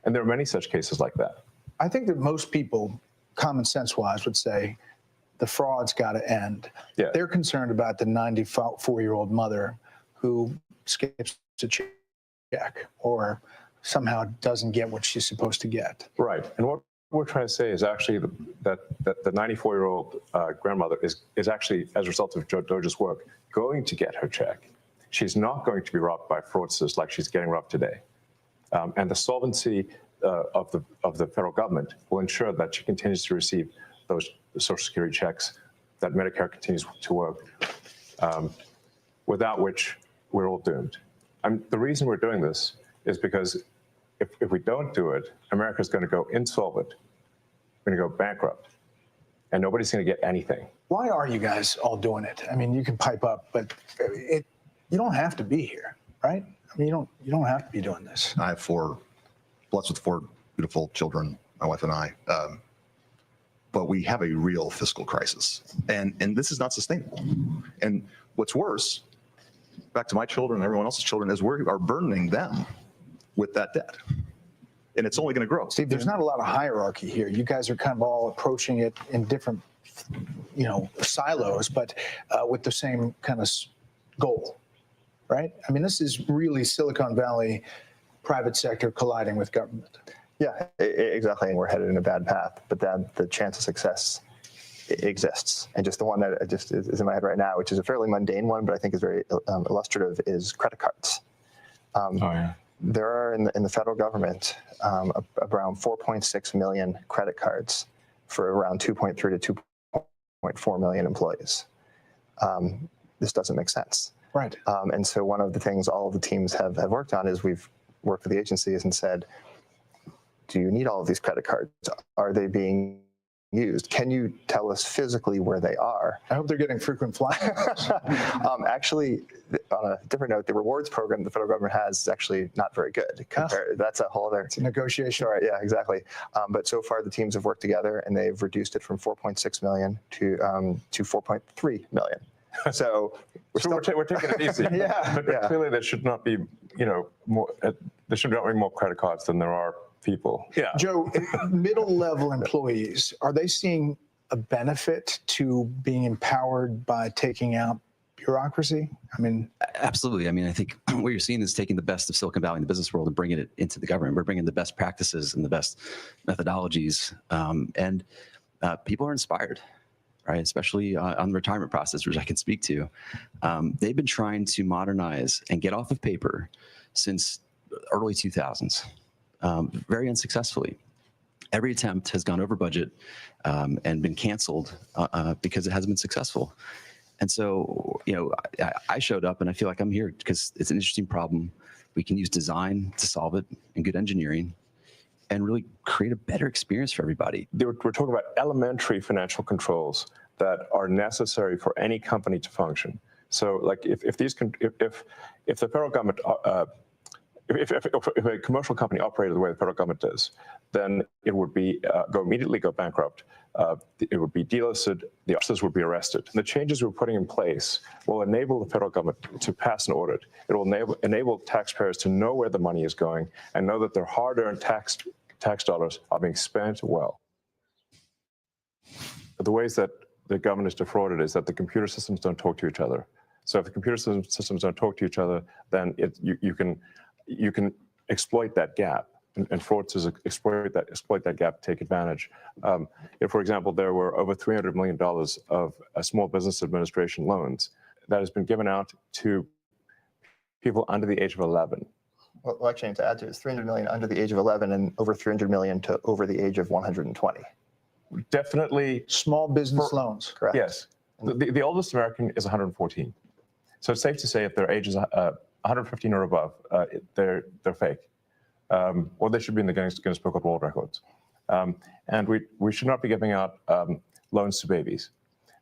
And there are many such cases like that. I think that most people, common sense-wise, would say the fraud's got to end. Yeah. They're concerned about the 94-year-old mother who skips a check or somehow doesn't get what she's supposed to get. Right. And what we're trying to say is actually that the 94-year-old grandmother is actually, as a result of DOGE's work, going to get her check. She's not going to be robbed by fraudsters like she's getting robbed today. And the solvency of the federal government will ensure that she continues to receive those Social Security checks, that Medicare continues to work, without which we're all doomed. The reason we're doing this is because if we don't do it, America's going to go insolvent, we're going to go bankrupt, and nobody's going to get anything. Why are you guys all doing it? I mean, you can pipe up, but you don't have to be here, right? I mean, you don't have to be doing this. I have blessed with four beautiful children, my wife and I. But we have a real fiscal crisis, and this is not sustainable. And what's worse, back to my children and everyone else's children, is we are burdening them with that debt, and it's only going to grow. Steve, there's not a lot of hierarchy here. You guys are kind of all approaching it in different, silos, but with the same kind of goal. Right? I mean, this is really Silicon Valley private sector colliding with government. Yeah, exactly. And we're headed in a bad path, but then the chance of success exists. And just the one that just is in my head right now, which is a fairly mundane one, but I think is very illustrative, is credit cards. There are in the federal government around 4.6 million credit cards for around 2.3 to 2.4 million employees. This doesn't make sense. Right. And so one of the things all of the teams have worked on is we've worked with the agencies and said, do you need all of these credit cards? Are they being used? Can you tell us physically where they are? I hope they're getting frequent flyers. Actually, on a different note, the rewards program the federal government has is actually not very good. That's a whole other... It's a negotiation. Right, yeah, exactly. But so far, the teams have worked together, and they've reduced it from 4.6 million to 4.3 million. So we're taking it easy. Yeah, but clearly there should not be, more. There should not be more credit cards than there are people. Yeah. Joe, middle level employees, are they seeing a benefit to being empowered by taking out bureaucracy? I mean, absolutely. I mean, I think what you're seeing is taking the best of Silicon Valley in the business world and bringing it into the government. We're bringing the best practices and the best methodologies, and people are inspired, right? Especially on the retirement process, which I can speak to. They've been trying to modernize and get off of paper since early 2000s, very unsuccessfully. Every attempt has gone over budget and been canceled because it hasn't been successful. And so, you know, I showed up and I feel like I'm here because it's an interesting problem. We can use design to solve it and good engineering and really create a better experience for everybody. We're talking about elementary financial controls that are necessary for any company to function. So like if the federal government, if a commercial company operated the way the federal government does, then it would be immediately go bankrupt. It would be delisted. The officers would be arrested. And the changes we're putting in place will enable the federal government to pass an audit. It will enable taxpayers to know where the money is going and know that their hard-earned tax dollars are being spent well. The ways that the government is defrauded is that the computer systems don't talk to each other. So if the computer systems don't talk to each other, then you can exploit that gap. And fraudsters exploit that gap, take advantage. If, for example, there were over $300 million of small business administration loans that has been given out to people under the age of 11. Well, actually, to add to it, it's 300 million under the age of 11 and over 300 million to over the age of 120. Definitely small business loans. Correct. Yes. The oldest American is 114. So it's safe to say if their age is 115 or above, they're fake. Or they should be in the Guinness Book of World Records. And we should not be giving out loans to babies.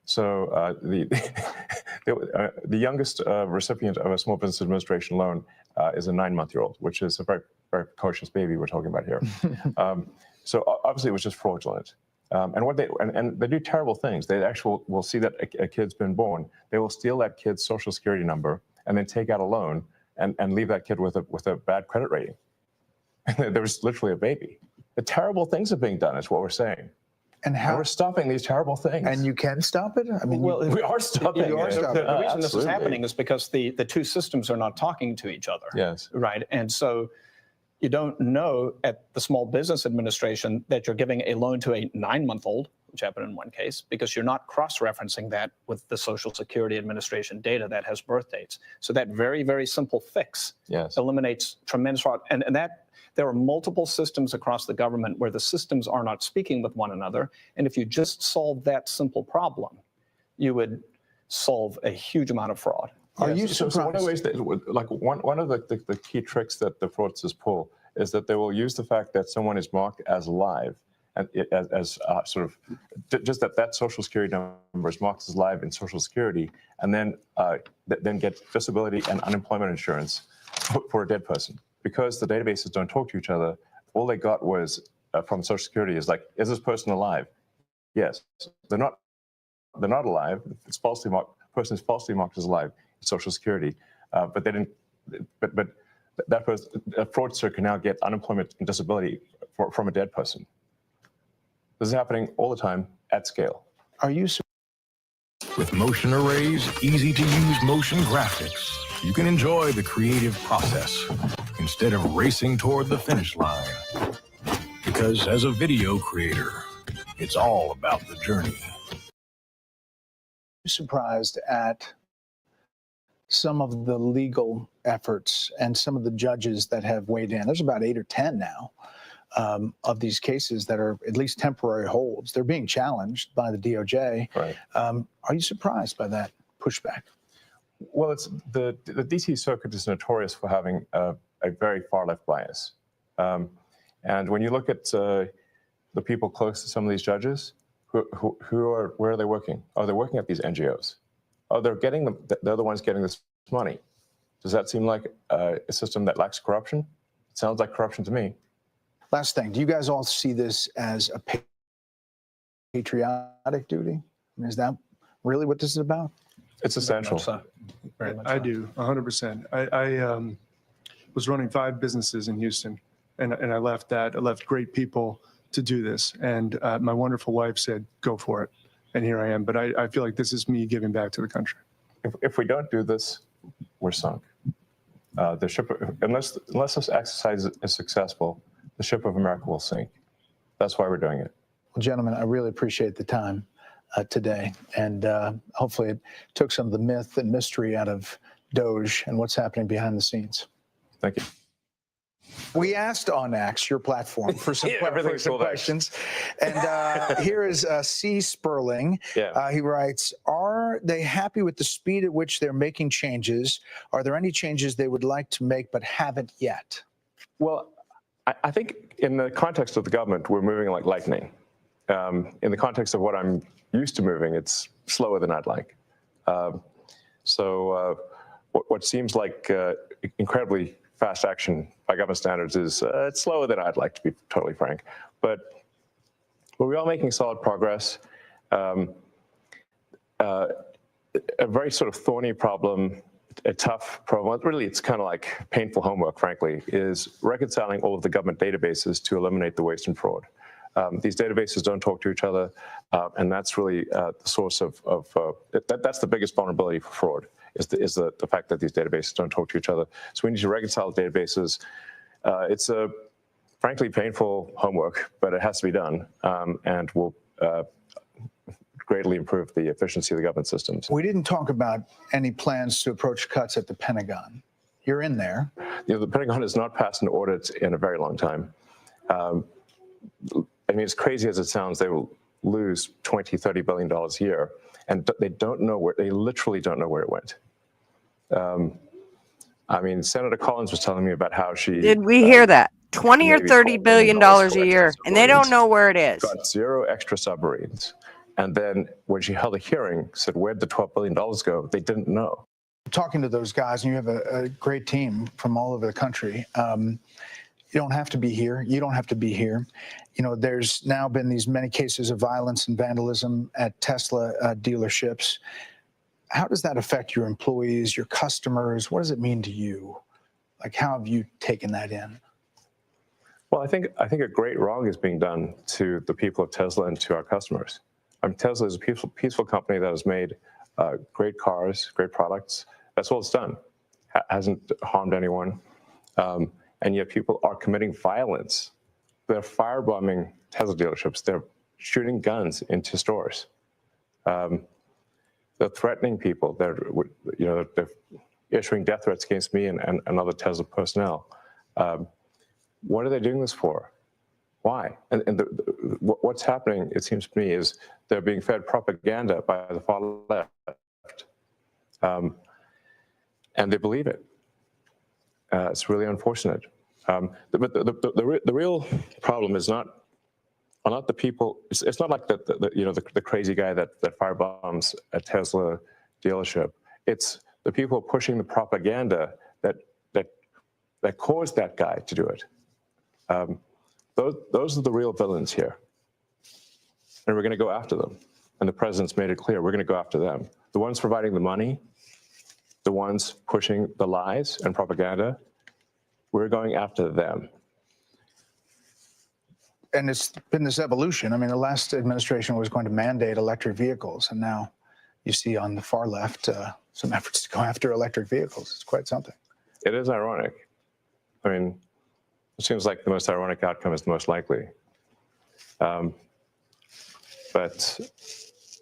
So the youngest recipient of a small business administration loan is a 9-month-old, which is a very, very precocious baby we're talking about here. So obviously it was just fraudulent. And they do terrible things. They actually will see that a kid's been born. They will steal that kid's social security number and then take out a loan and leave that kid with a bad credit rating. There was literally a baby. The terrible things are being done is what we're saying. And we're stopping these terrible things. And you can stop it? I mean, well, we are stopping it. The reason this is happening is because the two systems are not talking to each other. Yes. Right. And so you don't know at the Small Business Administration that you're giving a loan to a 9-month-old, which happened in one case, because you're not cross-referencing that with the Social Security Administration data that has birth dates. So that very, very simple fix eliminates tremendous fraud. And that there are multiple systems across the government where the systems are not speaking with one another. And if you just solve that simple problem, you would solve a huge amount of fraud. Are you surprised? So one of the ways that, like one of the key tricks that the fraudsters pull is that they will use the fact that someone is marked as live and as sort of just that Social Security number is marked as live in Social Security, and then get disability and unemployment insurance for a dead person. Because the databases don't talk to each other, all they got was from Social Security is like, is this person alive? Yes. They're not alive. It's falsely marked. Person is falsely marked as alive in Social Security, but they didn't. But that person, a fraudster can now get unemployment and disability from a dead person. This is happening all the time at scale. Are you? With motion arrays, easy to use motion graphics, you can enjoy the creative process instead of racing toward the finish line. Because as a video creator, it's all about the journey. Surprised at some of the legal efforts and some of the judges that have weighed in. There's about 8 or 10 now of these cases that are at least temporary holds. They're being challenged by the DOJ. Right. Are you surprised by that pushback? Well, it's the DC Circuit is notorious for having a very far-left bias. And when you look at the people close to some of these judges, where are they working? Oh, they're working at these NGOs. Oh, they're the ones getting this money. Does that seem like a system that lacks corruption? It sounds like corruption to me. Last thing, do you guys all see this as a patriotic duty? I mean, is that really what this is about? It's essential. I do, 100%. I was running 5 businesses in Houston and I left that. I left great people to do this. And my wonderful wife said, go for it. And here I am. But I feel like this is me giving back to the country. If we don't do this, we're sunk. The ship, unless this exercise is successful, the ship of America will sink. That's why we're doing it. Well, gentlemen, I really appreciate the time today. And hopefully it took some of the myth and mystery out of DOGE and what's happening behind the scenes. Thank you. We asked OnX, your platform, for some, for some questions. And here is C. Sperling. Yeah. He writes, are they happy with the speed at which they're making changes? Are there any changes they would like to make but haven't yet? Well, I think in the context of the government, we're moving like lightning. In the context of what I'm used to moving, it's slower than I'd like. What seems like incredibly fast action by government standards is it's slower than I'd like, to be totally frank. But we're all making solid progress. A very sort of thorny problem, a tough problem, really it's kind of like painful homework, frankly, is reconciling all of the government databases to eliminate the waste and fraud. These databases don't talk to each other, and that's really the source of that's the biggest vulnerability for fraud, is the fact that these databases don't talk to each other. So we need to reconcile the databases. It's a frankly painful homework, but it has to be done, and will greatly improve the efficiency of the government systems. We didn't talk about any plans to approach cuts at the Pentagon. You're in there. You know, the Pentagon has not passed an audit in a very long time. I mean, as crazy as it sounds, they will lose $20, $30 billion a year, and they don't know where, they literally don't know where it went. I mean, Senator Collins was telling me about how she— Did we hear that? 20 or 30 billion dollars a year, and they don't know where it is. Got 0 extra submarines. And then when she held a hearing, said, where'd the $12 billion go? They didn't know. Talking to those guys, and you have a great team from all over the country. You don't have to be here. You don't have to be here. You know, there's now been these many cases of violence and vandalism at Tesla dealerships. How does that affect your employees, your customers? What does it mean to you? Like, how have you taken that in? Well, I think a great wrong is being done to the people of Tesla and to our customers. Tesla is a peaceful company that has made great cars, great products. That's all it's done. Hasn't harmed anyone. And yet people are committing violence. They're firebombing Tesla dealerships. They're shooting guns into stores. They're threatening people. They're issuing death threats against me and other Tesla personnel. What are they doing this for? Why? And what's happening, it seems to me, is they're being fed propaganda by the far left. And they believe it. It's really unfortunate. But the real problem is not the people. It's not like the crazy guy that firebombs a Tesla dealership. It's the people pushing the propaganda that caused that guy to do it. Those are the real villains here, and we're going to go after them. And the president's made it clear we're going to go after them. The ones providing the money, the ones pushing the lies and propaganda, we're going after them. And it's been this evolution. I mean, the last administration was going to mandate electric vehicles, and now you see on the far left some efforts to go after electric vehicles. It's quite something. It is ironic. I mean, it seems like the most ironic outcome is the most likely. But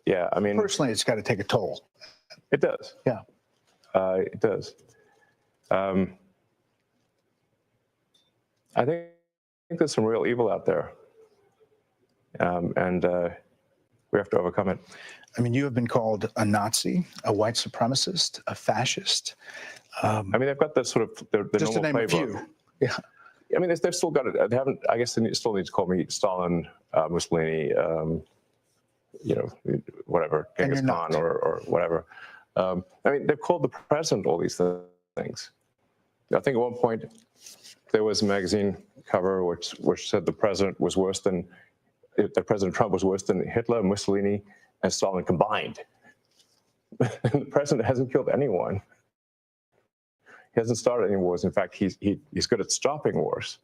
yeah, I mean, personally, it's got to take a toll. It does. Yeah. It does. I think there's some real evil out there, and we have to overcome it. I mean, you have been called a Nazi, a white supremacist, a fascist. I mean, they've got the sort of the just normal to name playbook. a few. Yeah. I mean, they've still got it. They haven't. I guess they still need to call me Stalin, Mussolini, whatever, Genghis Khan or whatever. I mean, they've called the president all these things. I think at one point there was a magazine cover which said President Trump was worse than Hitler, Mussolini, and Stalin combined. And the president hasn't killed anyone. He hasn't started any wars. In fact, he's good at stopping wars.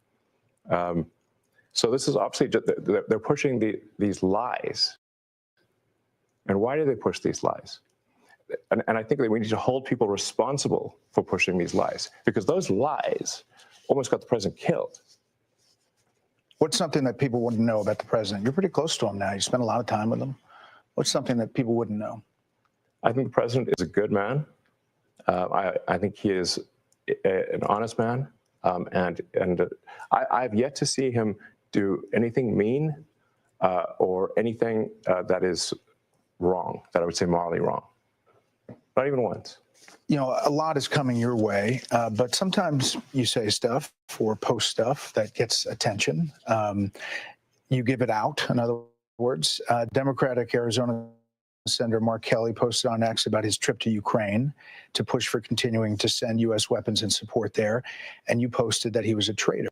So this is obviously, they're pushing these lies. And why do they push these lies? And I think that we need to hold people responsible for pushing these lies, because those lies almost got the president killed. What's something that people wouldn't know about the president? You're pretty close to him now. You spend a lot of time with him. What's something that people wouldn't know? I think the president is a good man. I think he is an honest man. I've yet to see him do anything mean or anything that is wrong, that I would say morally wrong. Not even once. You know, a lot is coming your way, but sometimes you say stuff or post stuff that gets attention. You give it out, in other words. Democratic Arizona Senator Mark Kelly posted on X about his trip to Ukraine to push for continuing to send U.S. weapons and support there, and you posted that he was a traitor.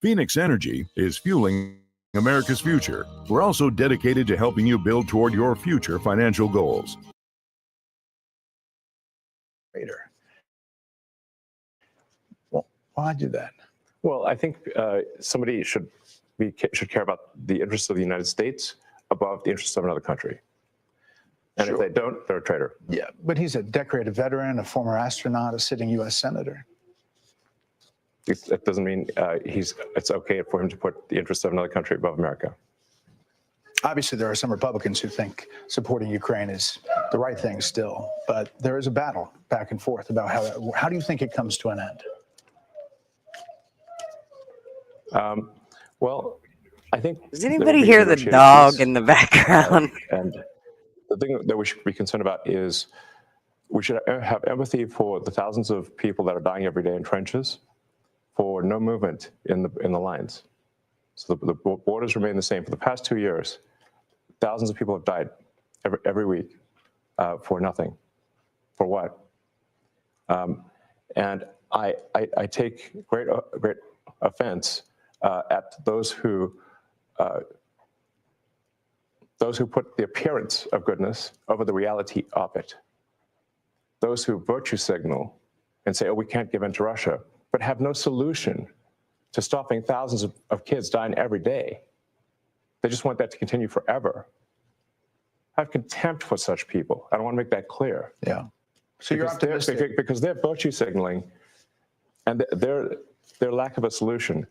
Phoenix Energy is fueling America's future. We're also dedicated to helping you build toward your future financial goals. Well, why do that? Well, I think somebody should care about the interests of the United States above the interests of another country. And if they don't, they're a traitor. Yeah, but he's a decorated veteran, a former astronaut, a sitting U.S. senator. It doesn't mean it's okay for him to put the interests of another country above America. Obviously, there are some Republicans who think supporting Ukraine is the right thing still, but there is a battle back and forth about how do you think it comes to an end? Well, I think... Does anybody hear the dog in the background? And the thing that we should be concerned about is we should have empathy for the thousands of people that are dying every day in trenches for no movement in the lines. So the borders remain the same. For the past 2 years, thousands of people have died every week for nothing. For what? And I take great offense at those who put the appearance of goodness over the reality of it. Those who virtue signal and say, oh, we can't give in to Russia, but have no solution to stopping thousands of kids dying every day. They just want that to continue forever. I have contempt for such people. I don't want to make that clear. Yeah. So you're optimistic. Because they're virtue signaling, and their lack of a solution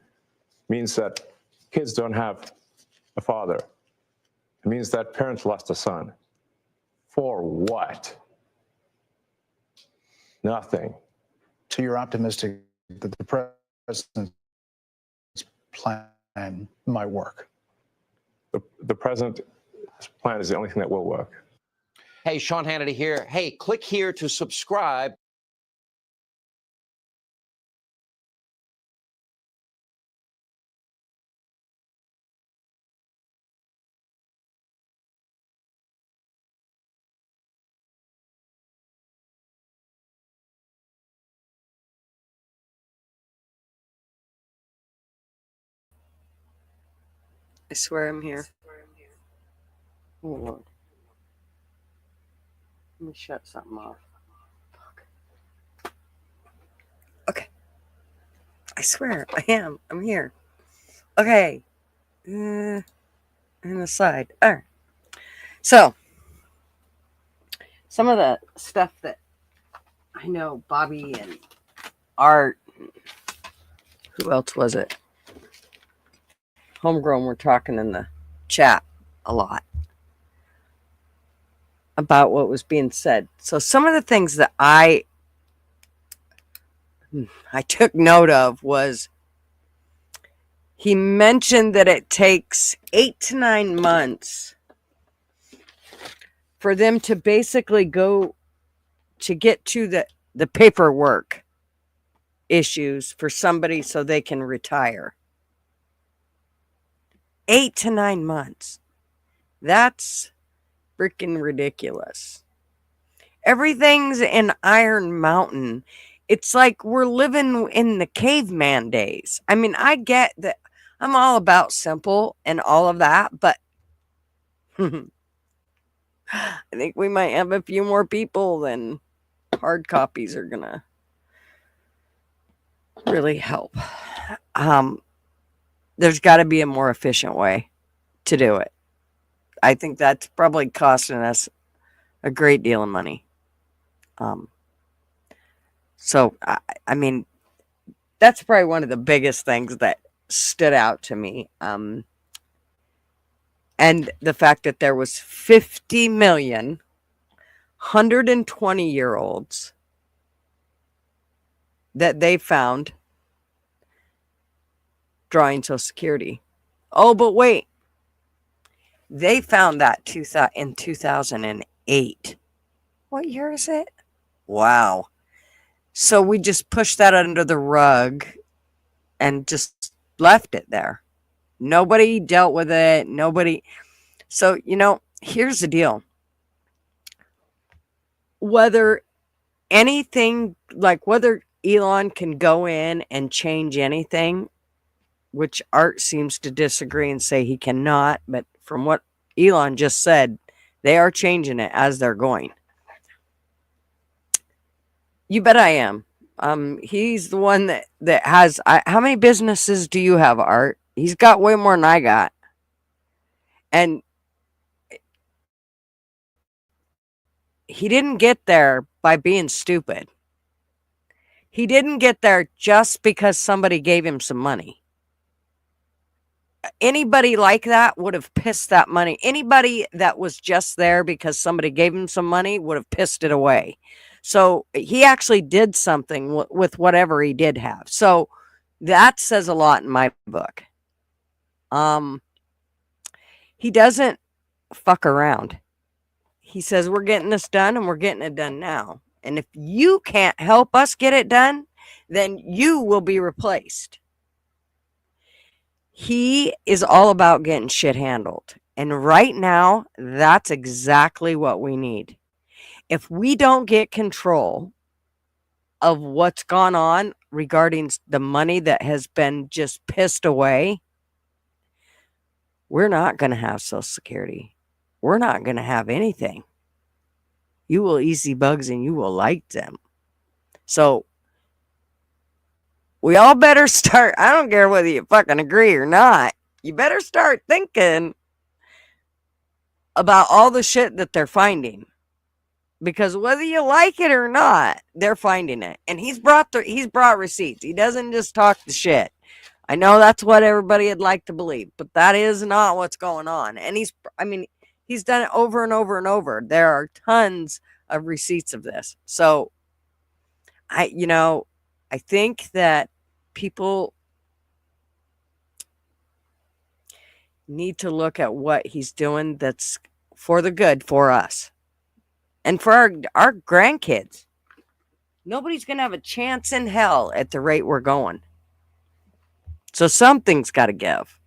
means that kids don't have a father. It means that parents lost a son. For what? Nothing. So you're optimistic that the president's plan might work? The president's plan is the only thing that will work. Hey, Sean Hannity here. Hey, click here to subscribe. I swear I'm here. Oh, Lord. Let me shut something off. Okay. I swear, I am. I'm here. Okay. And the side. All right. So, some of the stuff that I know Bobby and Art, who else was it? Homegrown were talking in the chat a lot about what was being said. So some of the things that I took note of was he mentioned that it takes 8 to 9 months for them to basically go to get to the paperwork issues for somebody so they can retire. 8 to 9 months. That's freaking ridiculous. Everything's in Iron Mountain. It's like we're living in the caveman days. I mean, I get that I'm all about simple and all of that, but I think we might have a few more people than hard copies are gonna really help. there's got to be a more efficient way to do it. I think that's probably costing us a great deal of money. So, I mean, that's probably one of the biggest things that stood out to me. And the fact that there was 50 million 120-year-olds that they found drawing Social Security. Oh, but wait. They found that in 2008. What year is it? Wow. So we just pushed that under the rug and just left it there. Nobody dealt with it. Nobody. So, here's the deal. Whether anything, like whether Elon can go in and change anything, which Art seems to disagree and say he cannot, but from what Elon just said, they are changing it as they're going. You bet I am. He's the one that has. How many businesses do you have, Art? He's got way more than I got. And he didn't get there by being stupid. He didn't get there just because somebody gave him some money. Anybody like that would have pissed that money. Anybody that was just there because somebody gave him some money would have pissed it away. So he actually did something with whatever he did have. So that says a lot in my book. He doesn't fuck around. He says, we're getting this done and we're getting it done now. And if you can't help us get it done, then you will be replaced. He is all about getting shit handled. And right now, that's exactly what we need. If we don't get control of what's gone on regarding the money that has been just pissed away, we're not going to have Social Security. We're not going to have anything. You will eat the bugs and you will like them. So we all better start. I don't care whether you fucking agree or not. You better start thinking about all the shit that they're finding. Because whether you like it or not, they're finding it. And he's brought receipts. He doesn't just talk the shit. I know that's what everybody would like to believe, but that is not what's going on. And he's done it over and over and over. There are tons of receipts of this. So I think that people need to look at what he's doing that's for the good for us and for our grandkids. Nobody's going to have a chance in hell at the rate we're going. So something's got to give.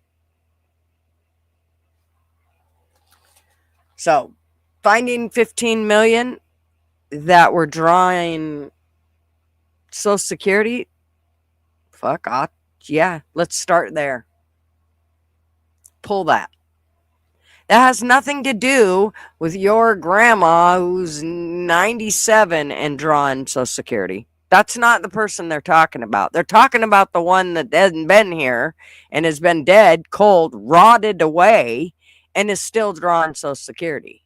So finding 15 million that were drawing Social Security, fuck off. Yeah, let's start there. Pull that. That has nothing to do with your grandma who's 97 and drawing Social Security. That's not the person they're talking about. They're talking about the one that hasn't been here and has been dead, cold, rotted away, and is still drawing Social Security.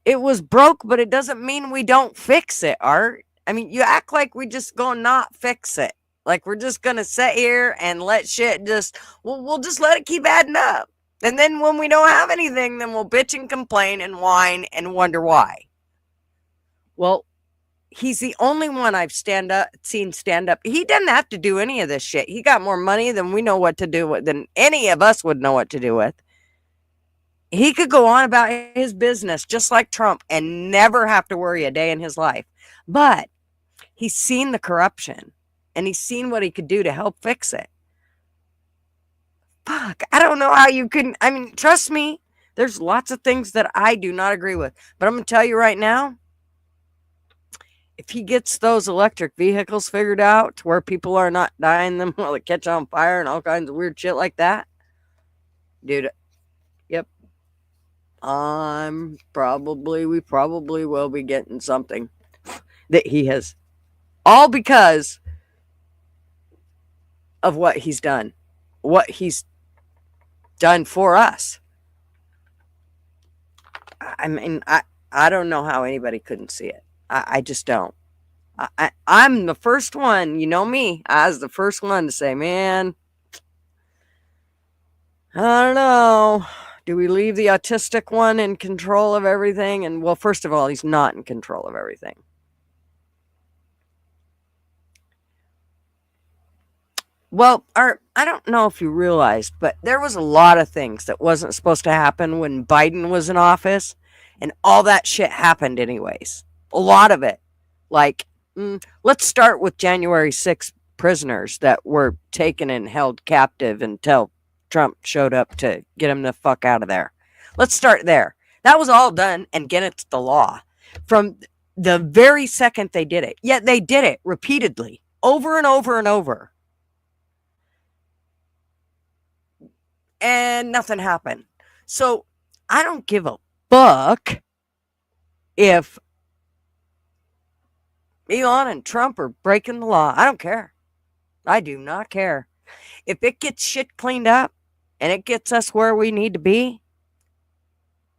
It was broke, but it doesn't mean we don't fix it, Art. I mean, you act like we just gonna not fix it. Like we're just gonna sit here and let shit we'll just let it keep adding up. And then when we don't have anything, then we'll bitch and complain and whine and wonder why. Well, he's the only one I've seen stand up. He doesn't have to do any of this shit. He got more money than we know what to do with, than any of us would know what to do with. He could go on about his business just like Trump and never have to worry a day in his life. But he's seen the corruption and he's seen what he could do to help fix it. Fuck, I don't know how you couldn't. I mean, trust me, there's lots of things that I do not agree with. But I'm going to tell you right now, if he gets those electric vehicles figured out to where people are not dying them while they catch on fire and all kinds of weird shit like that, dude, yep. We probably will be getting something that he has, all because of what he's done for us. I mean, I don't know how anybody couldn't see it. I just don't. I'm the first one, you know me, I was the first one to say, man, I don't know. Do we leave the autistic one in control of everything? And well, first of all, he's not in control of everything. Well, Art, I don't know if you realized, but there was a lot of things that wasn't supposed to happen when Biden was in office, and all that shit happened anyways. A lot of it. Like, let's start with January 6th prisoners that were taken and held captive until Trump showed up to get them the fuck out of there. Let's start there. That was all done and get it to the law from the very second they did it. Yet they did it repeatedly, over and over and over. And nothing happened. So I don't give a fuck if Elon and Trump are breaking the law. I don't care. I do not care. If it gets shit cleaned up and it gets us where we need to be,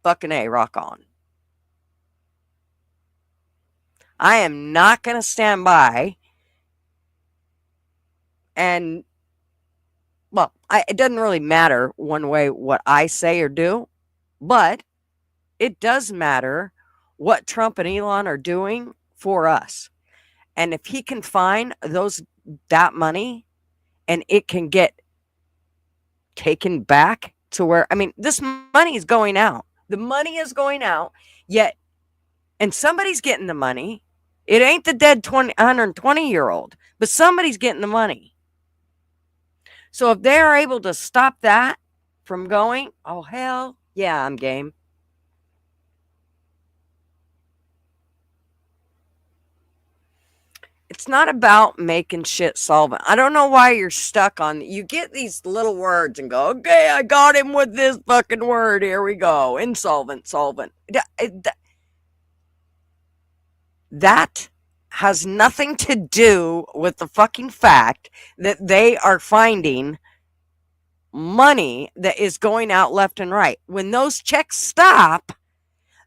fucking A, rock on. I am not going to stand by and, well, it doesn't really matter one way what I say or do, but it does matter what Trump and Elon are doing for us. And if he can find that money and it can get taken back to where, I mean, this money is going out. The money is going out, yet, and somebody's getting the money. It ain't the dead 120-year-old, but somebody's getting the money. So if they're able to stop that from going, oh, hell yeah, I'm game. It's not about making shit solvent. I don't know why you're stuck on, you get these little words and go, okay, I got him with this fucking word. Here we go. Insolvent, solvent. That has nothing to do with the fucking fact that they are finding money that is going out left and right. When those checks stop,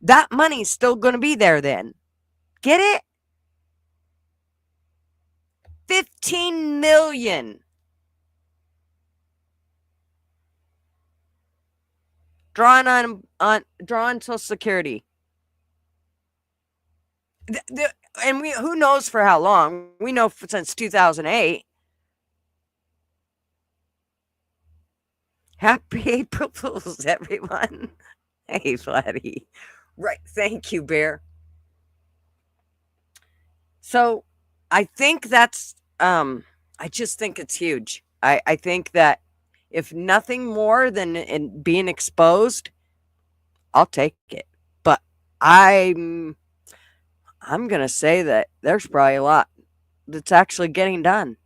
that money's still going to be there then. Get it? 15 million. Drawing on Social Security. And who knows for how long? We know since 2008. Happy April Fools, everyone. Hey, Vladdy. Right. Thank you, Bear. So I think that's, I just think it's huge. I think that if nothing more than in being exposed, I'll take it. But I'm going to say that there's probably a lot that's actually getting done.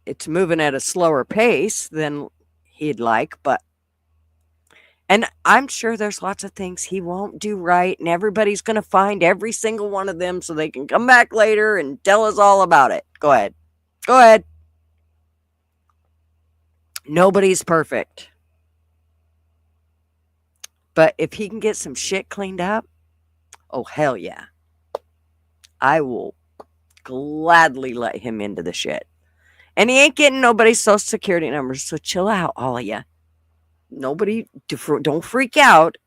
It's moving at a slower pace than he'd like, and I'm sure there's lots of things he won't do right, and everybody's going to find every single one of them so they can come back later and tell us all about it. Go ahead. Go ahead. Nobody's perfect. But if he can get some shit cleaned up, oh, hell yeah. I will gladly let him into the shit. And he ain't getting nobody's social security numbers, so chill out, all of you. Nobody, don't freak out.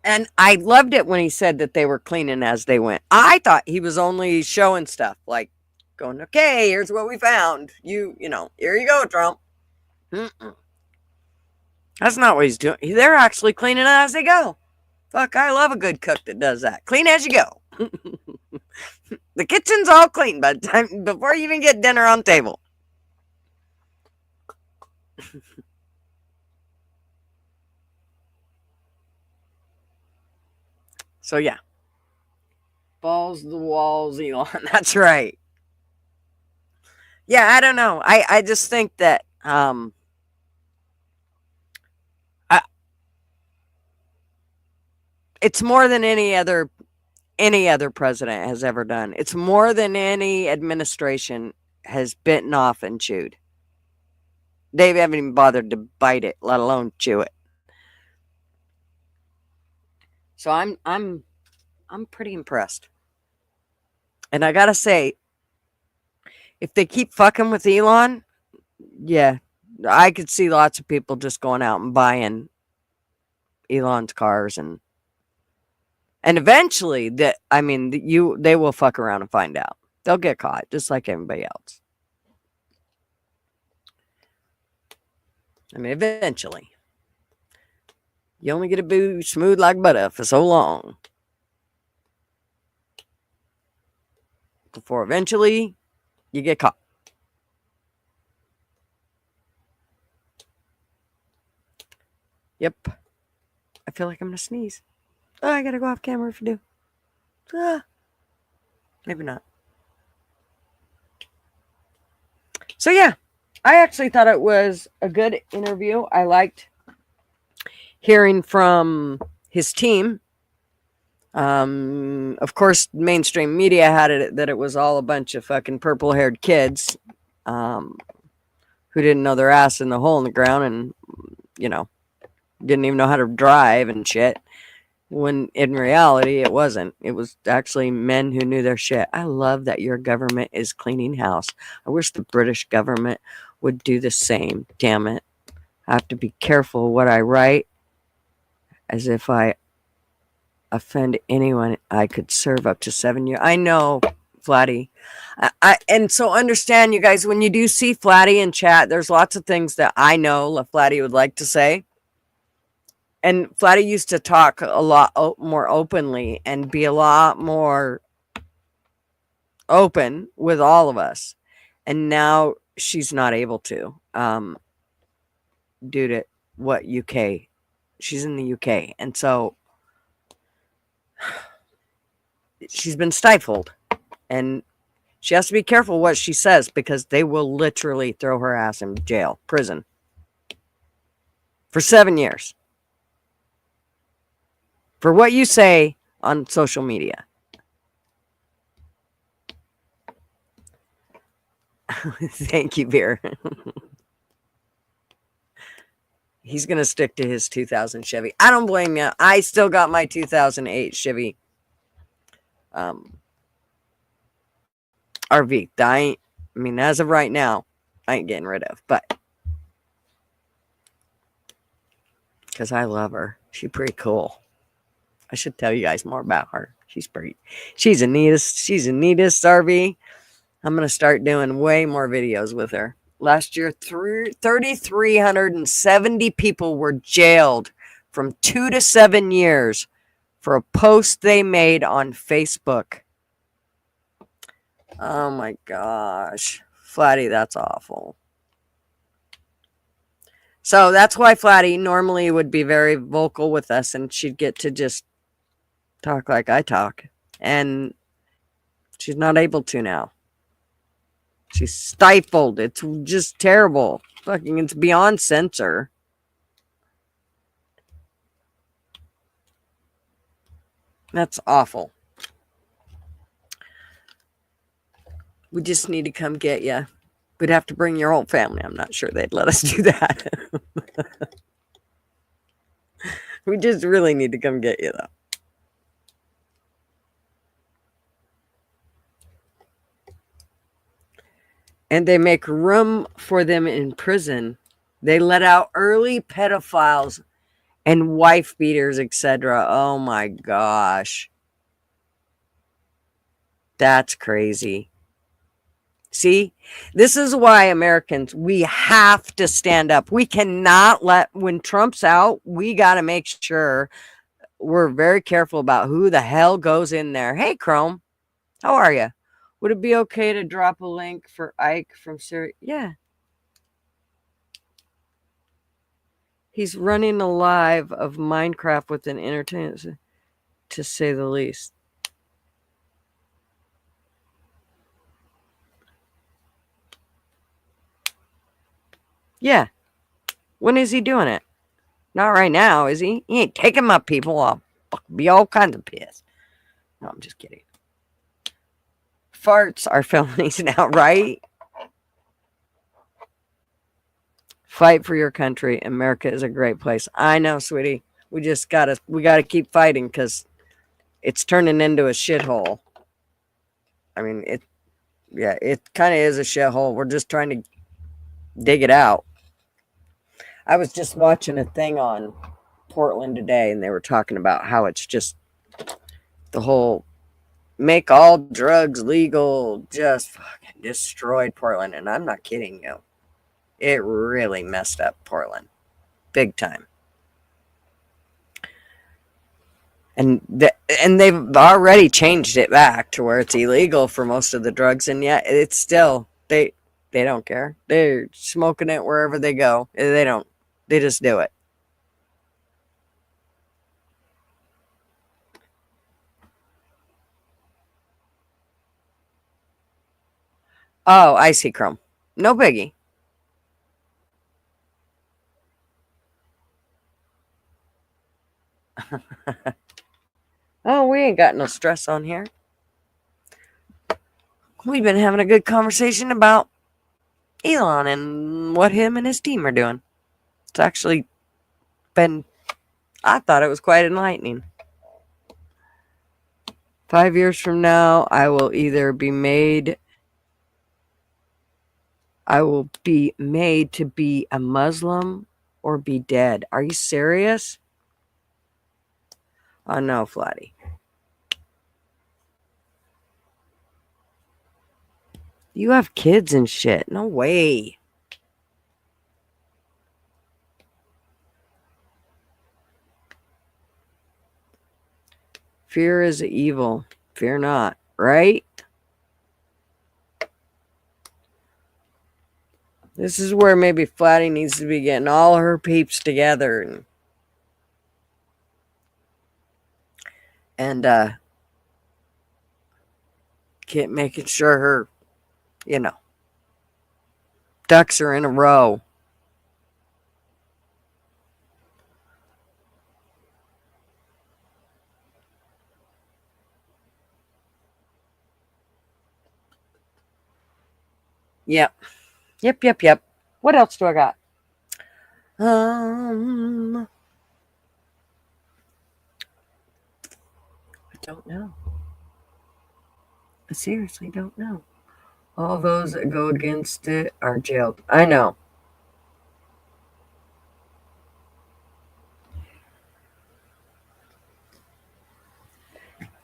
And I loved it when he said that they were cleaning as they went. I thought he was only showing stuff, like going, okay, here's what we found. You know, here you go, Trump. That's not what he's doing. They're actually cleaning as they go. Fuck, I love a good cook that does that. Clean as you go. The kitchen's all clean by the time before you even get dinner on the table. So yeah. Balls to the walls, Elon. That's right. Yeah, I don't know. I just think that It's more than any other president has ever done. It's more than any administration has bitten off and chewed. They haven't even bothered to bite it, let alone chew it. So I'm pretty impressed. And I gotta say, if they keep fucking with Elon, yeah, I could see lots of people just going out and buying Elon's cars and eventually they will fuck around and find out. They'll get caught just like everybody else. I mean, eventually. You only get to be smooth like butter for so long. Before eventually you get caught. Yep. I feel like I'm going to sneeze. Oh, I got to go off camera if I do. Maybe not. So, yeah. I actually thought it was a good interview. I liked hearing from his team. Of course, mainstream media had it that it was all a bunch of fucking purple-haired kids who didn't know their ass in the hole in the ground and, didn't even know how to drive and shit. When in reality, it wasn't. It was actually men who knew their shit. I love that your government is cleaning house. I wish the British government would do the same. Damn it. I have to be careful what I write, as if I offend anyone. I could serve up to 7 years. I know, Flatty. And so understand, you guys, when you do see Flatty in chat, there's lots of things that I know Flatty would like to say. And Flatty used to talk a lot more openly and be a lot more open with all of us. And now she's not able to due to what UK. She's in the UK. And so she's been stifled. And she has to be careful what she says because they will literally throw her ass in jail, prison, for 7 years. For what you say on social media. Thank you, Beer. He's going to stick to his 2000 Chevy. I don't blame you. I still got my 2008 Chevy RV. As of right now, I ain't getting rid of. But because I love her. She's pretty cool. I should tell you guys more about her. She's the neatest RV. I'm going to start doing way more videos with her. Last year, 3,370 people were jailed from 2 to 7 years for a post they made on Facebook. Oh my gosh. Flatty, that's awful. So that's why Flatty normally would be very vocal with us and she'd get to just talk like I talk. And she's not able to now. She's stifled. It's just terrible. Fucking, it's beyond censor. That's awful. We just need to come get you. We'd have to bring your whole family. I'm not sure they'd let us do that. We just really need to come get you, though. And they make room for them in prison. They let out early pedophiles and wife beaters, etc. Oh my gosh. That's crazy. See, this is why Americans, we have to stand up. We cannot when Trump's out, we got to make sure we're very careful about who the hell goes in there. Hey, Chrome, how are you? Would it be okay to drop a link for Ike from Syria? Yeah. He's running a live of Minecraft with an entertainment, to say the least. Yeah. When is he doing it? Not right now, is he? He ain't taking my people off be all kinds of pissed. No, I'm just kidding. Farts are felonies now, right? Fight for your country. America is a great place. I know, sweetie. We gotta keep fighting because it's turning into a shithole. I mean, it kind of is a shithole. We're just trying to dig it out. I was just watching a thing on Portland today, and they were talking about how it's just the whole make all drugs legal just fucking destroyed Portland. And I'm not kidding you. It really messed up Portland. Big time. And they've already changed it back to where it's illegal for most of the drugs. And yet it's still, they don't care. They're smoking it wherever they go. They just do it. Oh, I see, Chrome. No biggie. Oh, we ain't got no stress on here. We've been having a good conversation about Elon and what him and his team are doing. It's actually been, I thought it was quite enlightening. 5 years from now, I will be made to be a Muslim or be dead. Are you serious? Oh no, Flatty. You have kids and shit. No way. Fear is evil. Fear not, right? This is where maybe Flatty needs to be getting all her peeps together and making sure her, ducks are in a row. Yep. Yep. What else do I got? I don't know. I seriously don't know. All those that go against it are jailed. I know.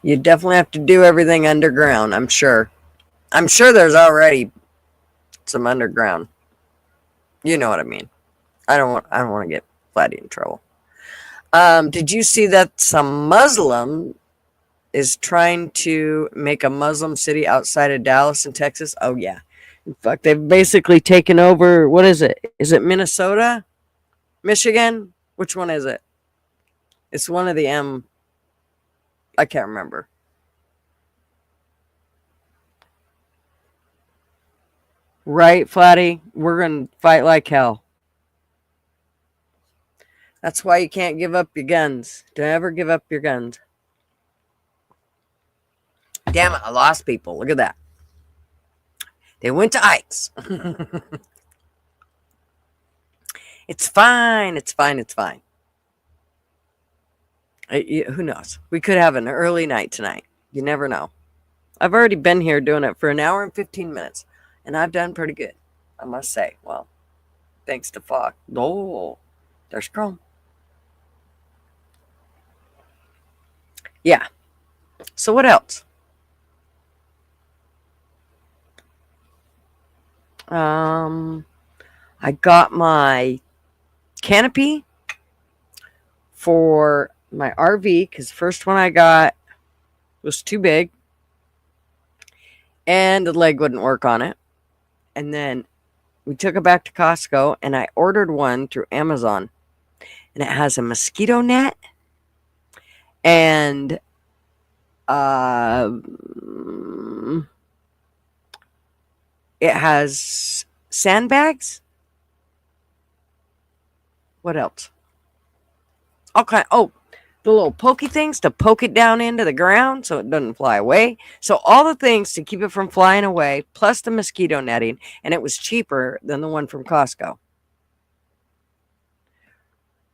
You definitely have to do everything underground, I'm sure. I'm sure there's already some underground. You know what I mean. I don't want to get Flatty in trouble. Did you see that some Muslim is trying to make a Muslim city outside of Dallas in Texas? Oh yeah. In fact, they've basically taken over, what is it? Is it Minnesota? Michigan? Which one is it? It's one of the I can't remember. Right, Flatty? We're going to fight like hell. That's why you can't give up your guns. Don't ever give up your guns. Damn it, I lost people. Look at that. They went to Ike's. It's fine. Who knows? We could have an early night tonight. You never know. I've already been here doing it for an hour and 15 minutes. And I've done pretty good, I must say. Well, thanks to Fox. Oh, there's Chrome. Yeah. So what else? I got my canopy for my RV because the first one I got was too big and the leg wouldn't work on it. And then we took it back to Costco and I ordered one through Amazon. And it has a mosquito net and it has sandbags. What else? Okay. Oh, the little pokey things to poke it down into the ground so it doesn't fly away. So all the things to keep it from flying away, plus the mosquito netting, and it was cheaper than the one from Costco.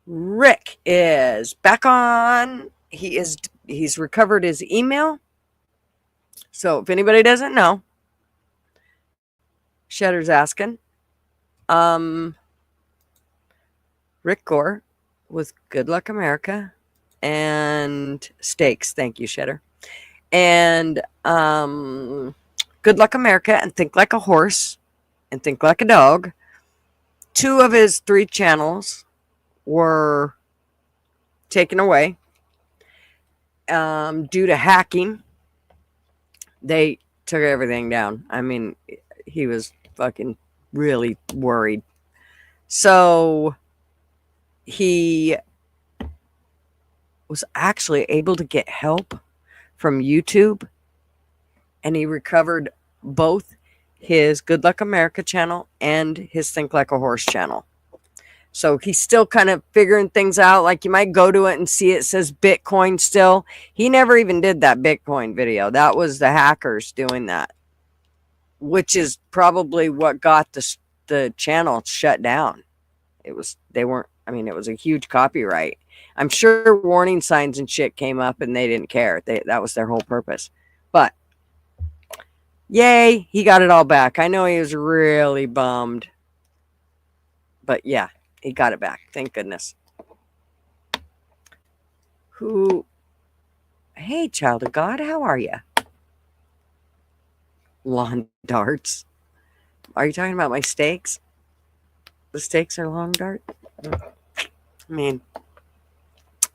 Rick is back on. He's recovered his email. So if anybody doesn't know, Shedder's asking. Rick Gore with Good Luck America and Steaks. Thank you, Shedder. And Good Luck America and Think Like a Horse and Think Like a Dog. 2 of his 3 channels were taken away due to hacking. They took everything down. I mean, he was fucking really worried. So he was actually able to get help from YouTube, and he recovered both his Good Luck America channel and his Think Like a Horse channel. So he's still kind of figuring things out. Like, you might go to it and see it says Bitcoin still. He never even did that Bitcoin video. That was the hackers doing that, which is probably what got the channel shut down. It was a huge copyright. I'm sure warning signs and shit came up and they didn't care. That was their whole purpose. But yay, he got it all back. I know he was really bummed. But yeah, he got it back. Thank goodness. Hey, child of God, how are you? Lawn darts. Are you talking about my steaks? The steaks are long dart? I mean,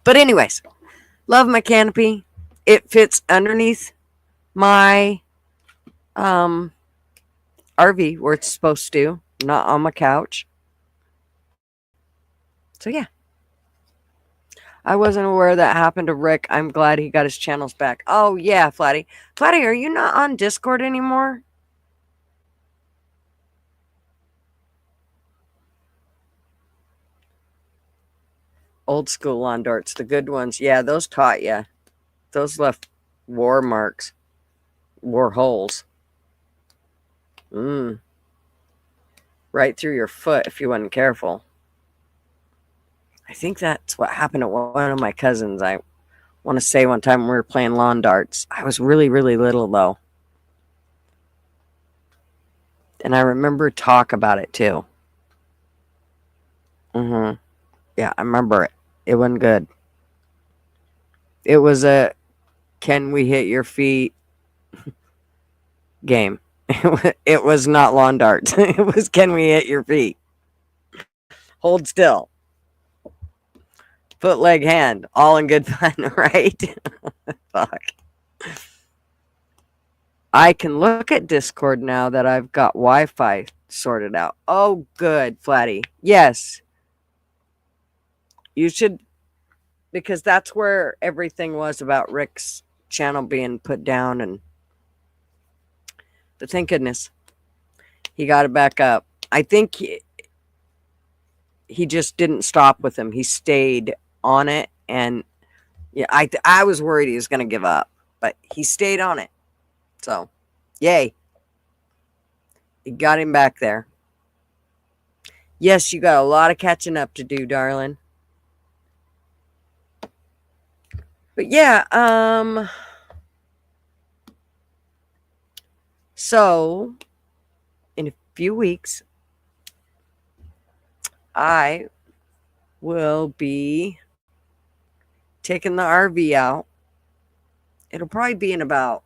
but anyways, love my canopy. It fits underneath my RV where it's supposed to, not on my couch. So yeah, I wasn't aware that happened to Rick. I'm glad he got his channels back. Oh yeah, Flatty. Flatty, are you not on Discord anymore? Old school lawn darts, the good ones. Yeah, those taught you. Those left war marks, war holes. Right through your foot if you weren't careful. I think that's what happened to one of my cousins. I want to say one time when we were playing lawn darts. I was really, really little though. And I remember talk about it too. Yeah, I remember it. It wasn't good. It was a can we hit your feet game. It was not lawn darts. It was can we hit your feet. Hold still. Foot, leg, hand. All in good fun, right? Fuck. I can look at Discord now that I've got Wi-Fi sorted out. Oh, good, Flatty. Yes. You should, because that's where everything was about Rick's channel being put down. But thank goodness he got it back up. I think he just didn't stop with him. He stayed on it. And yeah, I was worried he was going to give up, but he stayed on it. So, yay. You got him back there. Yes, you got a lot of catching up to do, darling. But yeah, so in a few weeks, I will be taking the RV out. It'll probably be in about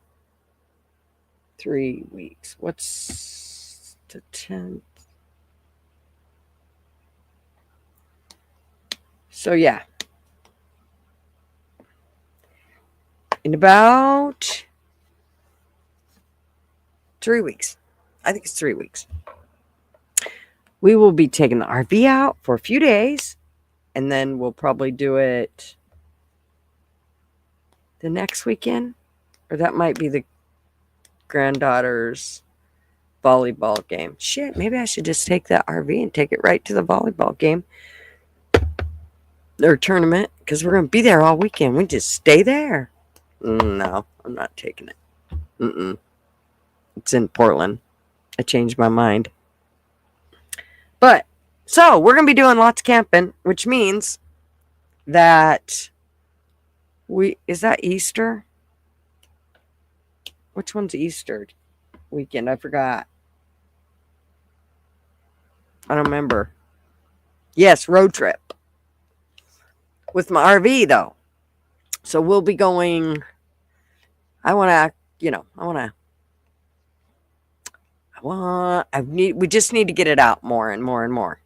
3 weeks. What's the 10th? So yeah. In about 3 weeks. I think it's 3 weeks. We will be taking the RV out for a few days. And then we'll probably do it the next weekend. Or that might be the granddaughter's volleyball game. Shit, maybe I should just take that RV and take it right to the volleyball game. their tournament because we're going to be there all weekend. We just stay there. No, I'm not taking it. It's in Portland. I changed my mind. But, so, we're going to be doing lots of camping, which means that is that Easter? Which one's Easter weekend? I forgot. I don't remember. Yes, road trip. With my RV, though. So we'll be going. We just need to get it out more and more and more.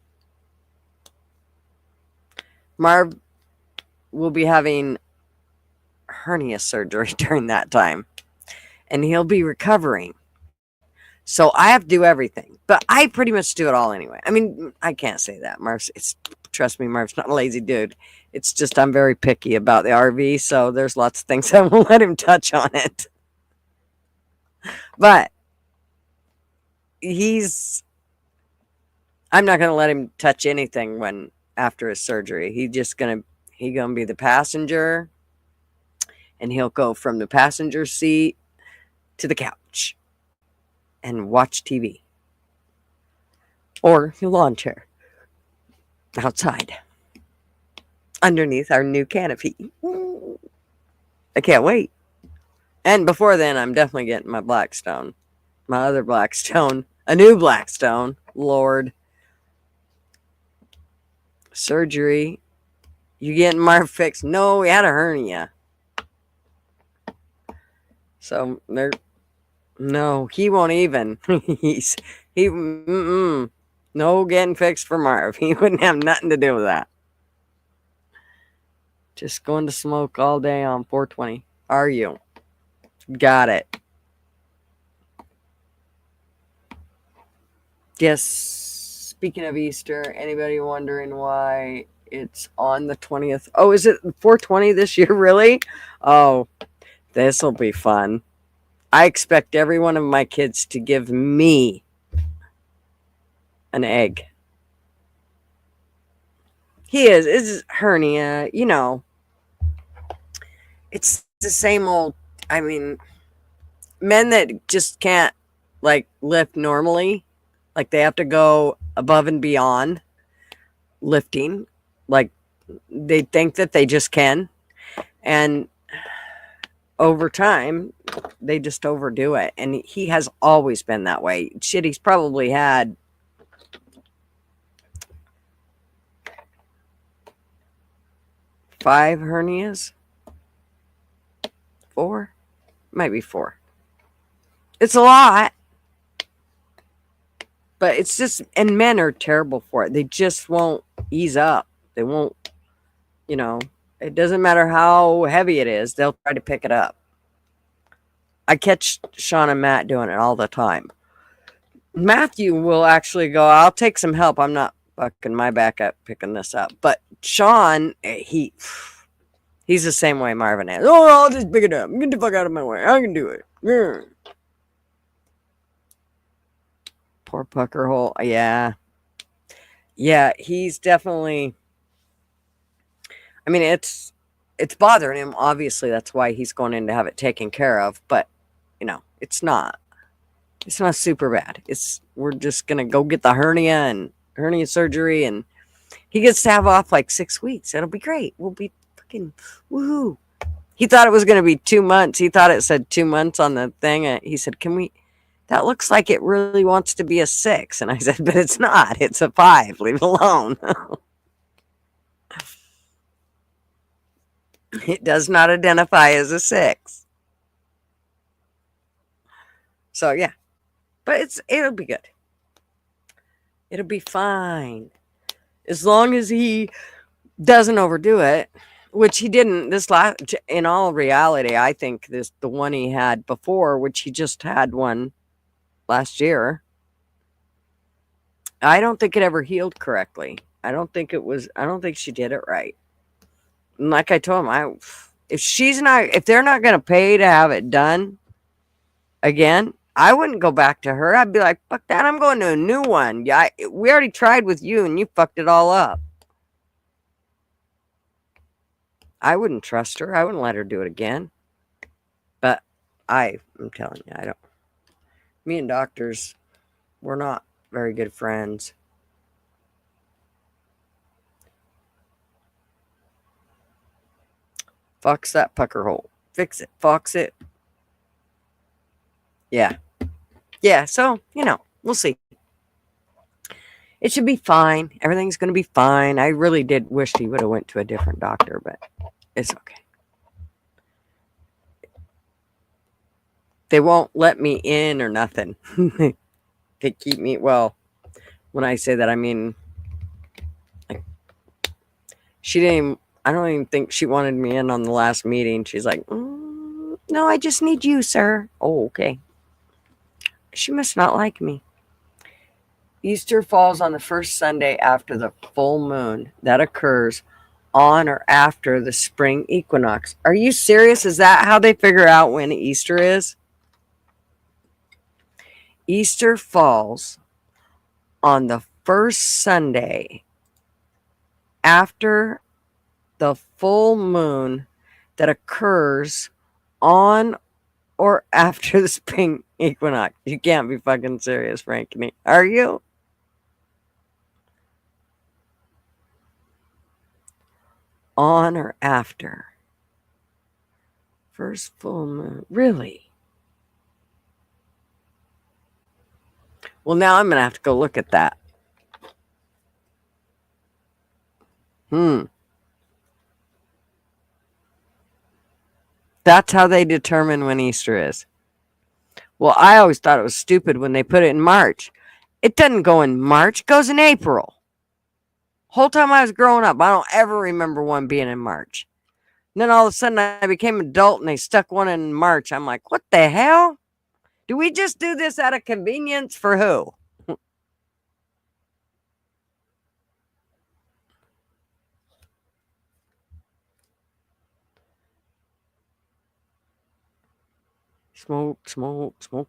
Marv will be having hernia surgery during that time. And he'll be recovering. So I have to do everything. But I pretty much do it all anyway. I mean, I can't say that. Trust me, Marv's not a lazy dude. It's just I'm very picky about the RV. So there's lots of things I won't let him touch on it. But I'm not going to let him touch anything after his surgery. He's going to be the passenger. And he'll go from the passenger seat to the couch and watch TV or your lawn chair outside underneath our new canopy. I can't wait. And before then, I'm definitely getting my Blackstone, my other Blackstone, a new Blackstone. Lord, surgery. You getting Marv fixed? No, he had a hernia. So no, he won't even. No getting fixed for Marv. He wouldn't have nothing to do with that. Just going to smoke all day on 420. Are you? Got it. Yes. Speaking of Easter, anybody wondering why it's on the 20th? Oh, is it 420 this year? Really? Oh, this will be fun. I expect every one of my kids to give me an egg. It's hernia, It's the same old, men that just can't, lift normally, they have to go above and beyond lifting, they think that they just can, and over time, they just overdo it, and he has always been that way. Shit, he's probably had 5 hernias. 4? Might be 4. It's a lot. But it's just, and men are terrible for it. They just won't ease up. They won't, it doesn't matter how heavy it is. They'll try to pick it up. I catch Sean and Matt doing it all the time. Matthew will actually go, I'll take some help. I'm not fucking my back up picking this up. But Sean, he's the same way Marvin is. Oh, I'll just pick it up. Get the fuck out of my way. I can do it. Yeah. Poor pucker hole. Yeah. Yeah, he's definitely, it's bothering him. Obviously, that's why he's going in to have it taken care of. But, it's not super bad. We're just going to go get the hernia surgery, and he gets to have off 6 weeks. It'll be great. We'll be fucking woohoo. He thought it was going to be 2 months. He thought it said 2 months on the thing. He said, that looks like it really wants to be a 6. And I said, but it's not. It's a 5. Leave it alone. It does not identify as a 6. So, yeah. But it'll be good. It'll be fine. As long as he doesn't overdo it, which he didn't. In all reality, I think the one he had before, which he just had one last year, I don't think it ever healed correctly. I don't think she did it right. And like I told him, if they're not going to pay to have it done again, I wouldn't go back to her. I'd be like, fuck that. I'm going to a new one. Yeah, we already tried with you and you fucked it all up. I wouldn't trust her. I wouldn't let her do it again. But I'm telling you, I don't. Me and doctors, we're not very good friends. Fox that pucker hole. Fix it. Fox it. Yeah. Yeah, so, we'll see. It should be fine. Everything's going to be fine. I really did wish he would have went to a different doctor, but it's okay. They won't let me in or nothing. They keep me, well, when I say that, I mean, like, I don't even think she wanted me in on the last meeting. She's like, no, I just need you, sir. Oh, okay. She must not like me. Easter falls on the first Sunday after the full moon that occurs on or after the spring equinox. Are you serious? Is that how they figure out when Easter is? Easter falls on the first Sunday after the full moon that occurs on or after the spring equinox. You can't be fucking serious, Frankie. Are you? On or after first full moon. Really? Well, now I'm going to have to go look at that. That's how they determine when Easter is. Well, I always thought it was stupid when they put it in March. It doesn't go in March. It goes in April. Whole time I was growing up, I don't ever remember one being in March. And then all of a sudden I became an adult and they stuck one in March. I'm like, what the hell? Do we just do this out of convenience for who? Smoke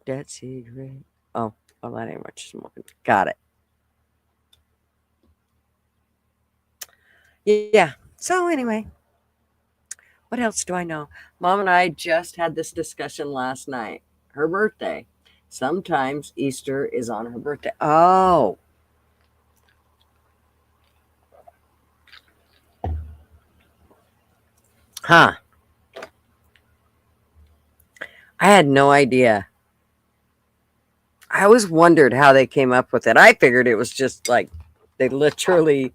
that cigarette. Oh, that ain't what you're smoking. Got it. Yeah. So anyway, what else do I know? Mom and I just had this discussion last night. Her birthday. Sometimes Easter is on her birthday. Oh. Huh. I had no idea. I always wondered how they came up with it. I figured it was just like they literally,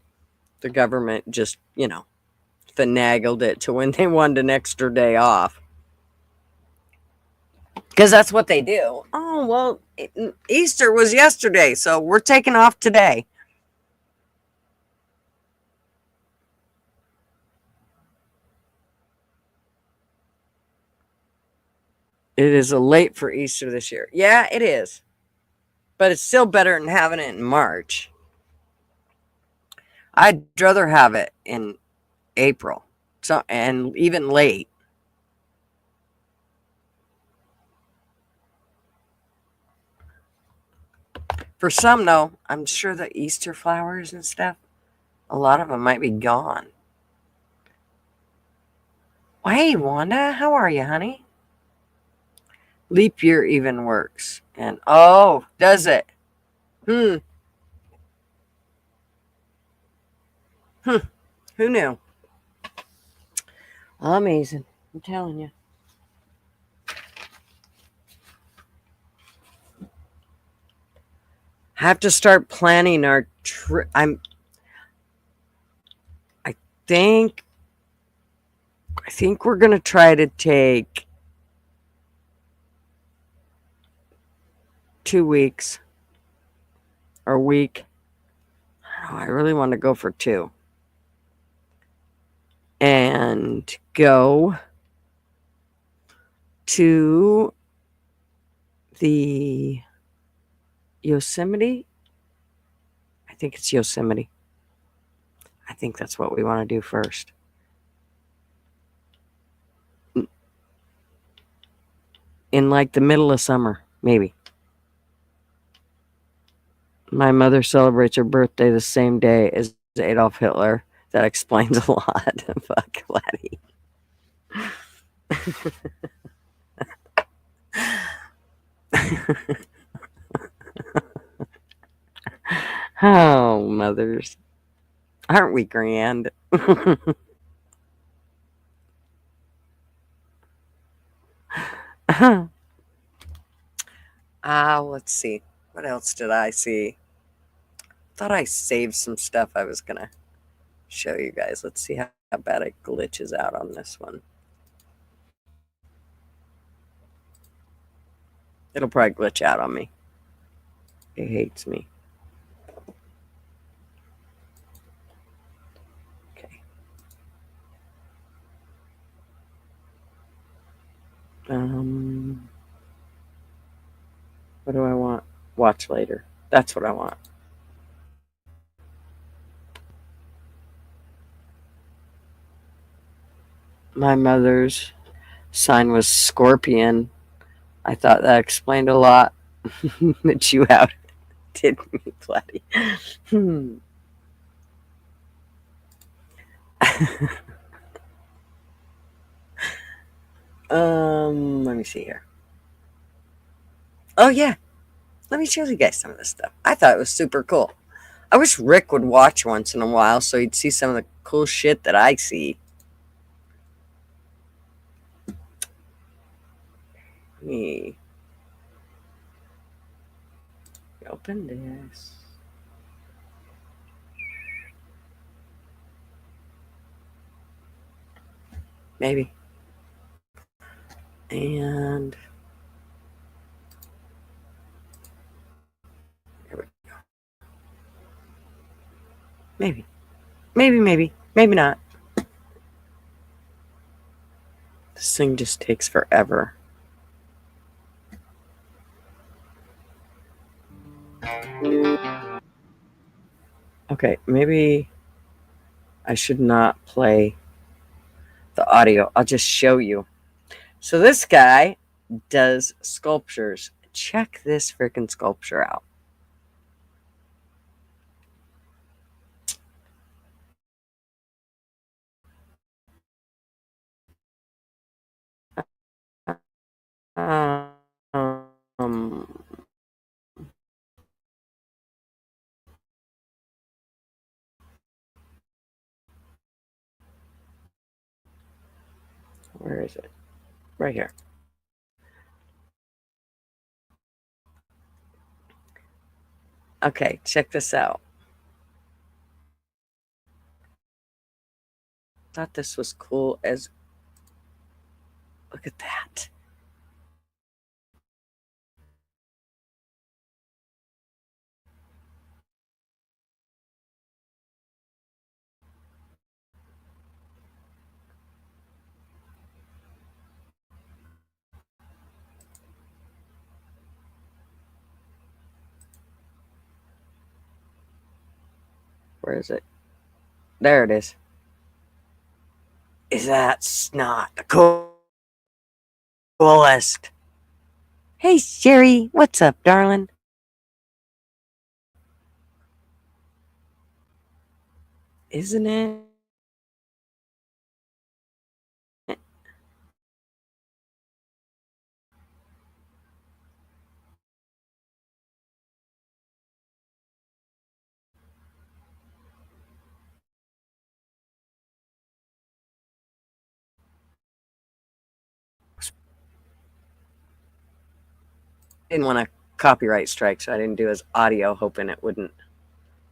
the government just, finagled it to when they wanted an extra day off. Because that's what they do. Oh, well, Easter was yesterday, so we're taking off today. It is a late for Easter this year. Yeah, it is. But it's still better than having it in March. I'd rather have it in April. So, and even late. For some, though, I'm sure the Easter flowers and stuff, a lot of them might be gone. Well, hey, Wanda, how are you, honey? Leap year even works. And, oh, does it? Who knew? Amazing. I'm telling you. Have to start planning our trip. I think we're going to try to take 2 weeks or a week. I really want to go for 2. And go to the Yosemite. I think it's Yosemite. I think that's what we want to do first. In like the middle of summer, maybe. My mother celebrates her birthday the same day as Adolf Hitler. That explains a lot. Fuck, laddie. Oh, mothers. Aren't we grand? Let's see. What else did I see? Thought I saved some stuff I was going to show you guys. Let's see how bad it glitches out on this one. It'll probably glitch out on me. It hates me. Okay. What do I want? Watch later. That's what I want. My mother's sign was Scorpion. I thought that explained a lot. But you outdid me, Platty. Let me see here. Oh yeah, let me show you guys some of this stuff. I thought it was super cool. I wish Rick would watch once in a while so he'd see some of the cool shit that I see. Let me open this. Maybe. And here we go. Maybe. Maybe not. This thing just takes forever. Okay, maybe I should not play the audio. I'll just show you. So this guy does sculptures. Check this freaking sculpture out. Where is it? Right here. Okay, check this out. Thought this was cool as... Look at that. Where is it? There it is. Is that not the coolest? Hey, Sherry. What's up, darling? Isn't it? Didn't want a copyright strike, so I didn't do his audio, hoping it wouldn't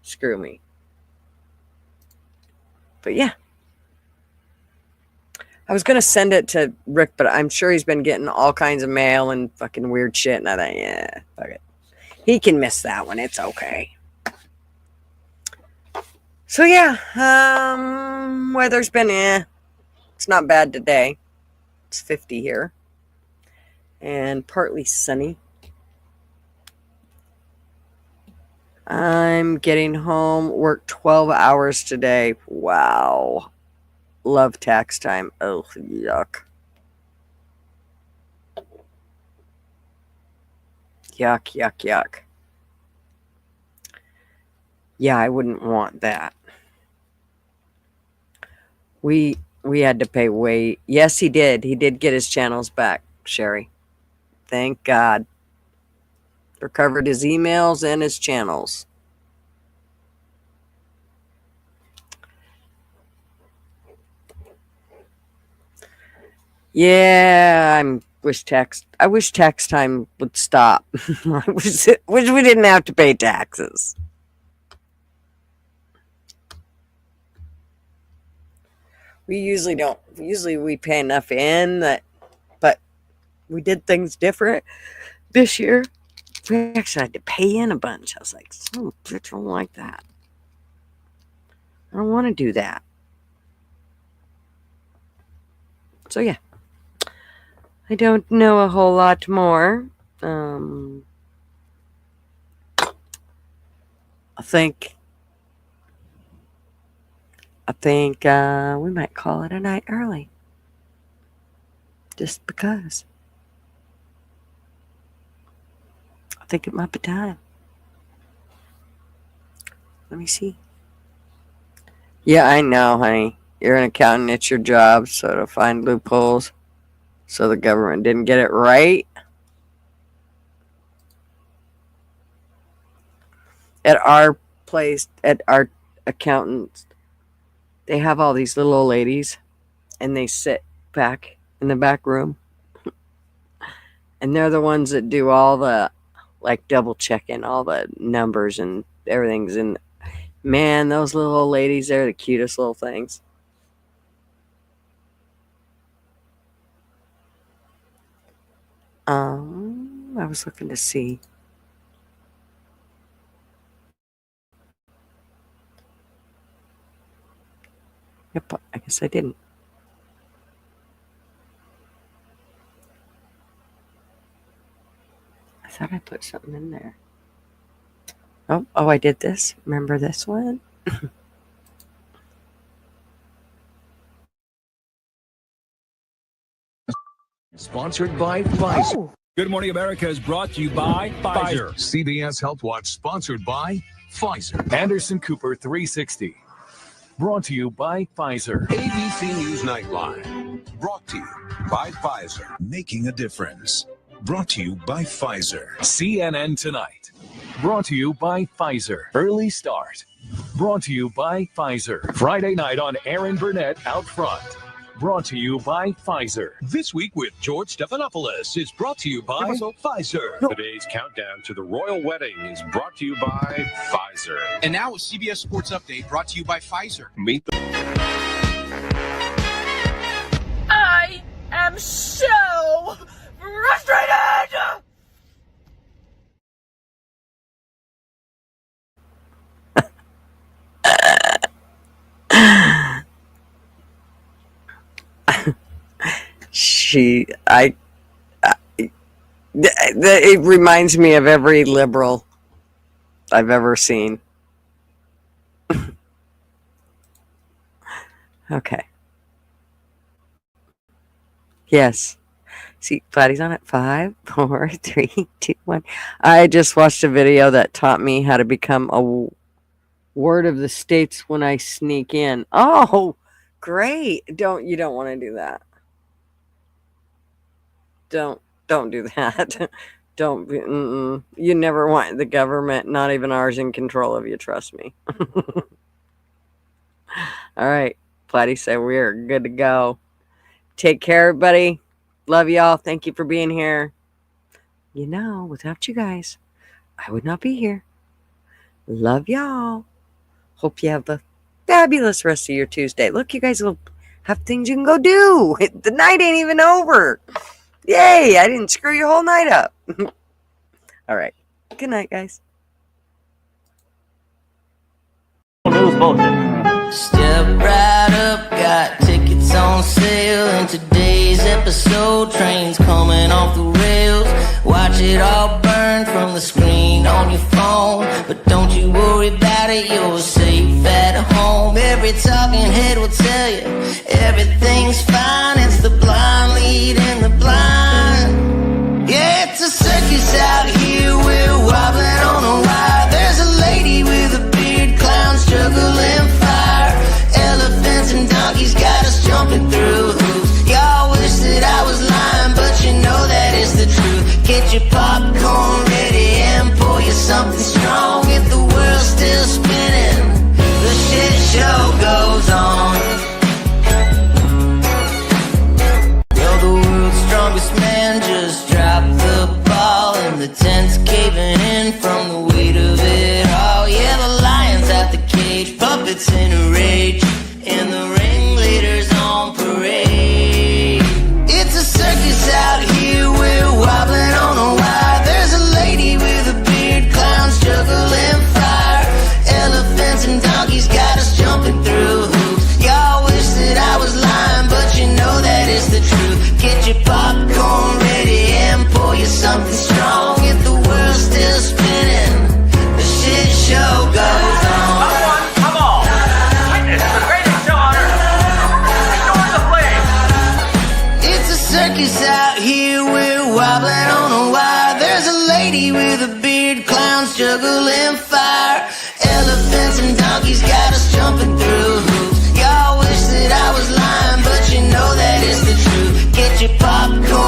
screw me. But yeah. I was going to send it to Rick, but I'm sure he's been getting all kinds of mail and fucking weird shit. And I thought, yeah, fuck it. He can miss that one. It's okay. So yeah, weather's been it's not bad today. It's 50 here. And partly sunny. I'm getting home, worked 12 hours today. Wow. Love tax time. Oh, yuck. Yuck, yuck, yuck. Yeah, I wouldn't want that. We We had to pay way. Yes, he did. He did get his channels back, Sherry. Thank God. Recovered his emails and his channels. Yeah, I wish tax time would stop. I wish we didn't have to pay taxes. We usually don't. Usually we pay enough in that, but we did things different this year. We actually had to pay in a bunch. I was like, "Oh, I don't like that. I don't want to do that." So yeah, I don't know a whole lot more. I think we might call it a night early. Just because. I think it might be time. Let me see. Yeah, I know, honey. You're an accountant. It's your job, so to find loopholes so the government didn't get it right. At our place, at our accountants, they have all these little old ladies, and they sit back in the back room. And they're the ones that do all the, like, double checking all the numbers and everything's in. Man, those little old ladies, they're the cutest little things. I was looking to see. Yep, I guess I didn't. I thought I put something in there. Oh, I did this. Remember this one? Sponsored by Pfizer. Good Morning America is brought to you by Pfizer. CBS Health Watch sponsored by Pfizer. Anderson Cooper 360. Brought to you by Pfizer. ABC News Nightline. Brought to you by Pfizer. Making a difference. Brought to you by Pfizer. CNN Tonight. Brought to you by Pfizer. Early Start. Brought to you by Pfizer. Friday night on Aaron Burnett Out Front. Brought to you by Pfizer. This Week with George Stephanopoulos is brought to you by Pfizer. Today's countdown to the royal wedding is brought to you by Pfizer. And now a CBS Sports Update brought to you by Pfizer. Meet the... I am so frustrated! It reminds me of every liberal I've ever seen. Okay. Yes. See, Patty's on at 5, 4, 3, 2, 1. I just watched a video that taught me how to become a word of the states when I sneak in. Oh, great. You don't want to do that. Don't do that. Don't. You never want the government, not even ours, in control of you. Trust me. All right. Platty said we're good to go. Take care, everybody. Love y'all. Thank you for being here. You know, without you guys, I would not be here. Love y'all. Hope you have a fabulous rest of your Tuesday. Look, you guys will have things you can go do. The night ain't even over. Yay, I didn't screw your whole night up. All right. Good night, guys. Step right up, got tickets on sale. In today's episode, trains coming off the rails. Watch it all burn from the screen on your phone. But don't you worry about it, you're safe at home. Every talking head will tell you everything's fine. It's the blind leading the blind. Yeah, it's a circus out here, we're wobbling on a wire. There's a lady with a beard, clowns juggling fire. Elephants and donkeys got us jumping juggling fire. Elephants and donkeys got us jumping through hoops. Y'all wish that I was lying, but you know that it's the truth. Get your popcorn